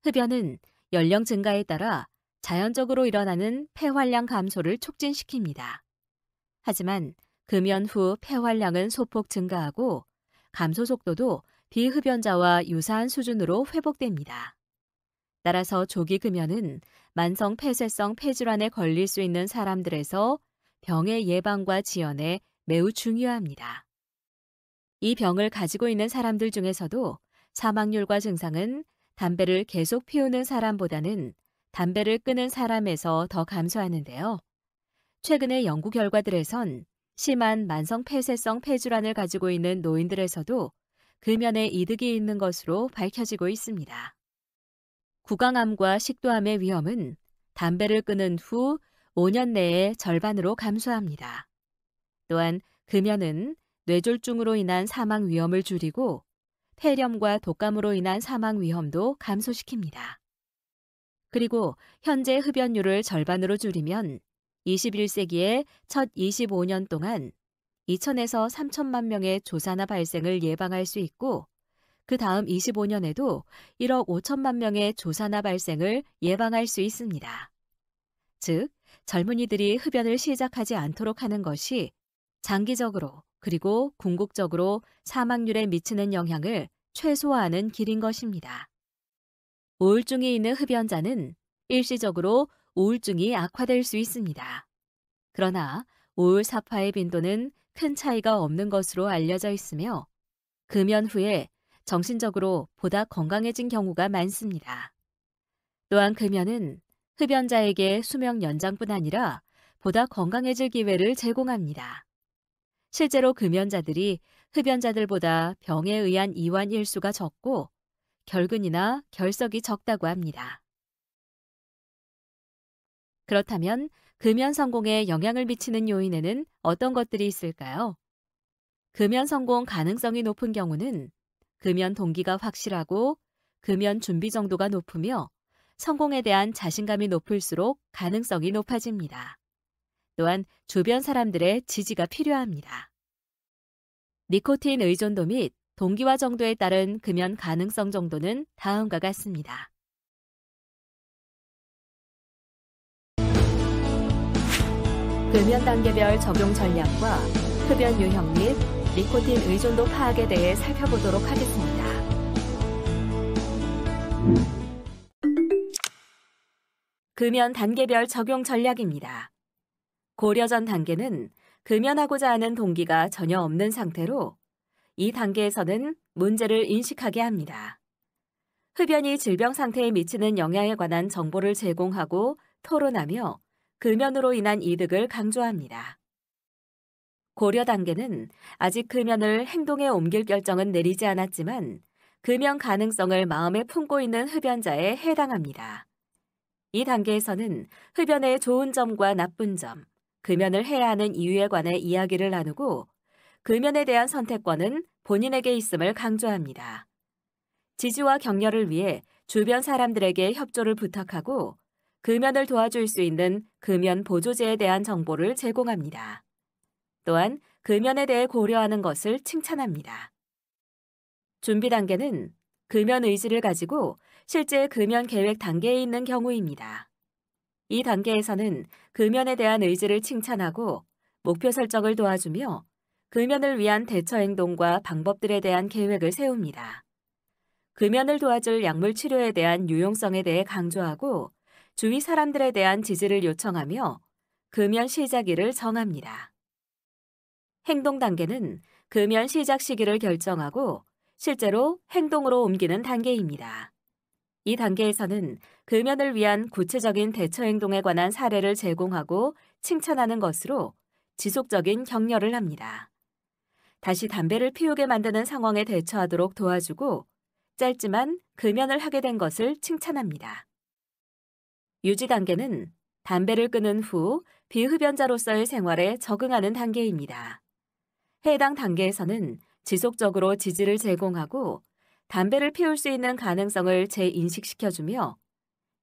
A: 흡연은 연령 증가에 따라 자연적으로 일어나는 폐활량 감소를 촉진시킵니다. 하지만 금연 후 폐활량은 소폭 증가하고 감소 속도도 비흡연자와 유사한 수준으로 회복됩니다. 따라서 조기 금연은 만성 폐쇄성 폐질환에 걸릴 수 있는 사람들에서 병의 예방과 지연에 매우 중요합니다. 이 병을 가지고 있는 사람들 중에서도 사망률과 증상은 담배를 계속 피우는 사람보다는 담배를 끊은 사람에서 더 감소하는데요. 최근의 연구 결과들에선 심한 만성 폐쇄성 폐질환을 가지고 있는 노인들에서도 금연에 이득이 있는 것으로 밝혀지고 있습니다. 구강암과 식도암의 위험은 담배를 끊은 후 5년 내에 절반으로 감소합니다. 또한 금연은 뇌졸중으로 인한 사망 위험을 줄이고 폐렴과 독감으로 인한 사망 위험도 감소시킵니다. 그리고 현재 흡연율을 절반으로 줄이면 21세기의 첫 25년 동안 2천에서 3천만 명의 조산화 발생을 예방할 수 있고 그 다음 25년에도 1억 5천만 명의 조산화 발생을 예방할 수 있습니다. 즉, 젊은이들이 흡연을 시작하지 않도록 하는 것이 장기적으로 그리고 궁극적으로 사망률에 미치는 영향을 최소화하는 길인 것입니다. 우울증이 있는 흡연자는 일시적으로 우울증이 악화될 수 있습니다. 그러나 우울 사파의 빈도는 큰 차이가 없는 것으로 알려져 있으며 금연 후에 정신적으로 보다 건강해진 경우가 많습니다. 또한 금연은 흡연자에게 수명 연장뿐 아니라 보다 건강해질 기회를 제공합니다. 실제로 금연자들이 흡연자들보다 병에 의한 이완 일수가 적고 결근이나 결석이 적다고 합니다. 그렇다면 금연 성공에 영향을 미치는 요인에는 어떤 것들이 있을까요? 금연 성공 가능성이 높은 경우는 금연 동기가 확실하고 금연 준비 정도가 높으며 성공에 대한 자신감이 높을수록 가능성이 높아집니다. 또한 주변 사람들의 지지가 필요합니다. 니코틴 의존도 및 동기화 정도에 따른 금연 가능성 정도는 다음과 같습니다. 금연 단계별 적용 전략과 흡연 유형 및 니코틴 의존도 파악에 대해 살펴보도록 하겠습니다. 금연 단계별 적용 전략입니다. 고려 전 단계는 금연하고자 하는 동기가 전혀 없는 상태로 이 단계에서는 문제를 인식하게 합니다. 흡연이 질병 상태에 미치는 영향에 관한 정보를 제공하고 토론하며 금연으로 인한 이득을 강조합니다. 고려 단계는 아직 금연을 행동에 옮길 결정은 내리지 않았지만 금연 가능성을 마음에 품고 있는 흡연자에 해당합니다. 이 단계에서는 흡연의 좋은 점과 나쁜 점, 금연을 해야 하는 이유에 관해 이야기를 나누고 금연에 대한 선택권은 본인에게 있음을 강조합니다. 지지와 격려를 위해 주변 사람들에게 협조를 부탁하고 금연을 도와줄 수 있는 금연 보조제에 대한 정보를 제공합니다. 또한 금연에 대해 고려하는 것을 칭찬합니다. 준비 단계는 금연 의지를 가지고 실제 금연 계획 단계에 있는 경우입니다. 이 단계에서는 금연에 대한 의지를 칭찬하고 목표 설정을 도와주며 금연을 위한 대처 행동과 방법들에 대한 계획을 세웁니다. 금연을 도와줄 약물 치료에 대한 유용성에 대해 강조하고 주위 사람들에 대한 지지를 요청하며 금연 시작일을 정합니다. 행동 단계는 금연 시작 시기를 결정하고 실제로 행동으로 옮기는 단계입니다. 이 단계에서는 금연을 위한 구체적인 대처 행동에 관한 사례를 제공하고 칭찬하는 것으로 지속적인 격려를 합니다. 다시 담배를 피우게 만드는 상황에 대처하도록 도와주고 짧지만 금연을 하게 된 것을 칭찬합니다. 유지 단계는 담배를 끊은 후 비흡연자로서의 생활에 적응하는 단계입니다. 해당 단계에서는 지속적으로 지지를 제공하고 담배를 피울 수 있는 가능성을 재인식시켜주며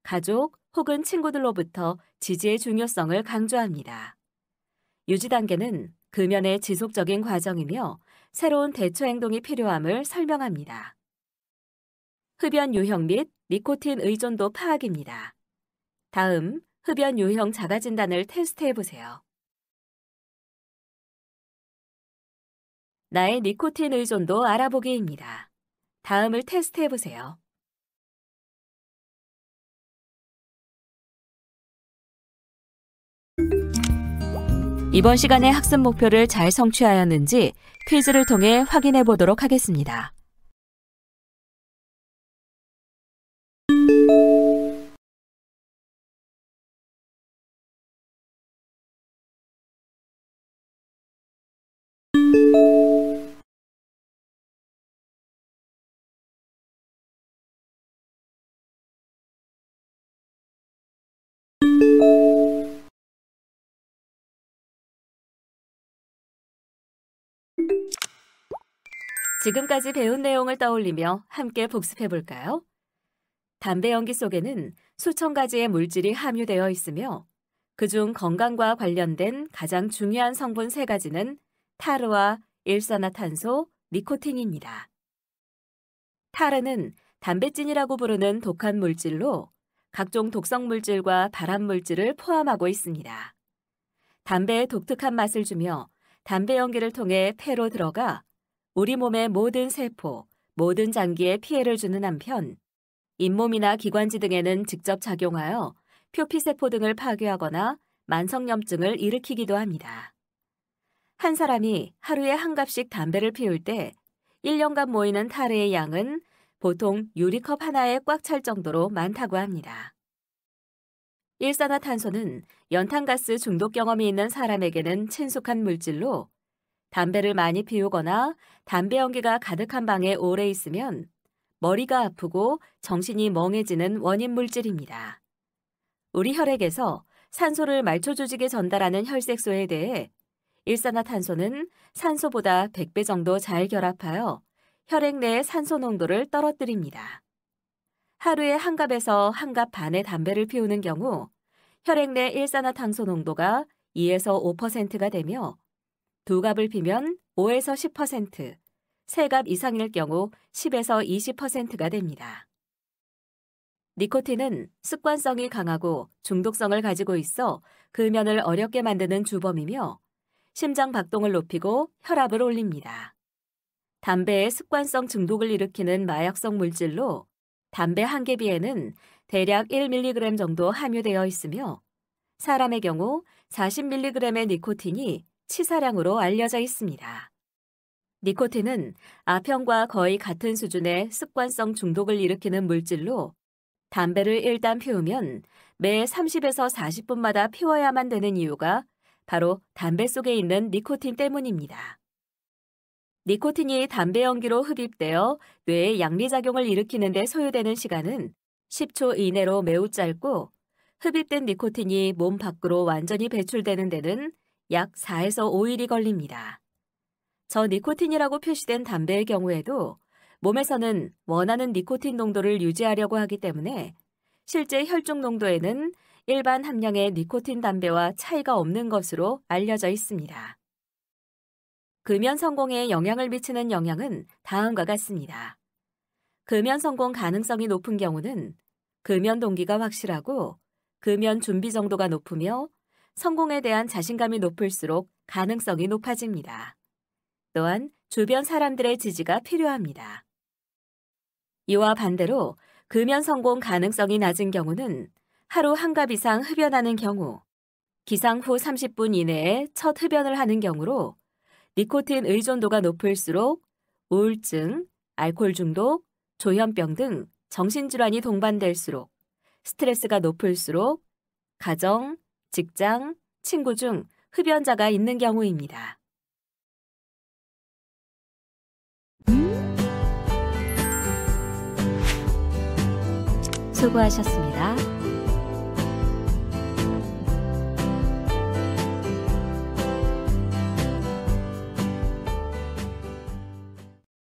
A: 가족 혹은 친구들로부터 지지의 중요성을 강조합니다. 유지 단계는 금연의 지속적인 과정이며 새로운 대처 행동이 필요함을 설명합니다. 흡연 유형 및 니코틴 의존도 파악입니다. 다음 흡연 유형 자가진단을 테스트해보세요. 나의 니코틴 의존도 알아보기입니다. 다음을 테스트해보세요. 이번 시간의 학습 목표를 잘 성취하였는지 퀴즈를 통해 확인해 보도록 하겠습니다. 지금까지 배운 내용을 떠올리며 함께 복습해 볼까요? 담배 연기 속에는 수천 가지의 물질이 함유되어 있으며 그중 건강과 관련된 가장 중요한 성분 3가지는 타르와 일산화탄소, 니코틴입니다. 타르는 담배찐이라고 부르는 독한 물질로 각종 독성 물질과 발암 물질을 포함하고 있습니다. 담배의 독특한 맛을 주며 담배 연기를 통해 폐로 들어가 우리 몸의 모든 세포, 모든 장기에 피해를 주는 한편 잇몸이나 기관지 등에는 직접 작용하여 표피세포 등을 파괴하거나 만성염증을 일으키기도 합니다. 한 사람이 하루에 한 갑씩 담배를 피울 때 1년간 모이는 타르의 양은 보통 유리컵 하나에 꽉 찰 정도로 많다고 합니다. 일산화탄소는 연탄가스 중독 경험이 있는 사람에게는 친숙한 물질로 담배를 많이 피우거나 담배 연기가 가득한 방에 오래 있으면 머리가 아프고 정신이 멍해지는 원인 물질입니다. 우리 혈액에서 산소를 말초 조직에 전달하는 혈색소에 대해 일산화탄소는 산소보다 100배 정도 잘 결합하여 혈액 내 산소 농도를 떨어뜨립니다. 하루에 한 갑에서 한 갑 반의 담배를 피우는 경우 혈액 내 일산화탄소 농도가 2에서 5%가 되며 두 갑을 피면 5에서 10%, 세 갑 이상일 경우 10에서 20%가 됩니다. 니코틴은 습관성이 강하고 중독성을 가지고 있어 금연을 어렵게 만드는 주범이며 심장 박동을 높이고 혈압을 올립니다. 담배의 습관성 중독을 일으키는 마약성 물질로 담배 한 개비에는 대략 1mg 정도 함유되어 있으며 사람의 경우 40mg의 니코틴이 치사량으로 알려져 있습니다. 니코틴은 아편과 거의 같은 수준의 습관성 중독을 일으키는 물질로 담배를 일단 피우면 매 30에서 40분마다 피워야만 되는 이유가 바로 담배 속에 있는 니코틴 때문입니다. 니코틴이 담배 연기로 흡입되어 뇌에 양리작용을 일으키는 데 소요되는 시간은 10초 이내로 매우 짧고 흡입된 니코틴이 몸 밖으로 완전히 배출되는 데는 약 4에서 5일이 걸립니다. 저 니코틴이라고 표시된 담배의 경우에도 몸에서는 원하는 니코틴 농도를 유지하려고 하기 때문에 실제 혈중 농도에는 일반 함량의 니코틴 담배와 차이가 없는 것으로 알려져 있습니다. 금연 성공에 영향을 미치는 영향은 다음과 같습니다. 금연 성공 가능성이 높은 경우는 금연 동기가 확실하고 금연 준비 정도가 높으며 성공에 대한 자신감이 높을수록 가능성이 높아집니다. 또한 주변 사람들의 지지가 필요합니다. 이와 반대로 금연 성공 가능성이 낮은 경우는 하루 한 갑 이상 흡연하는 경우, 기상 후 30분 이내에 첫 흡연을 하는 경우로 니코틴 의존도가 높을수록 우울증, 알코올 중독, 조현병 등 정신질환이 동반될수록 스트레스가 높을수록 가정, 직장, 친구 중 흡연자가 있는 경우입니다. 수고하셨습니다.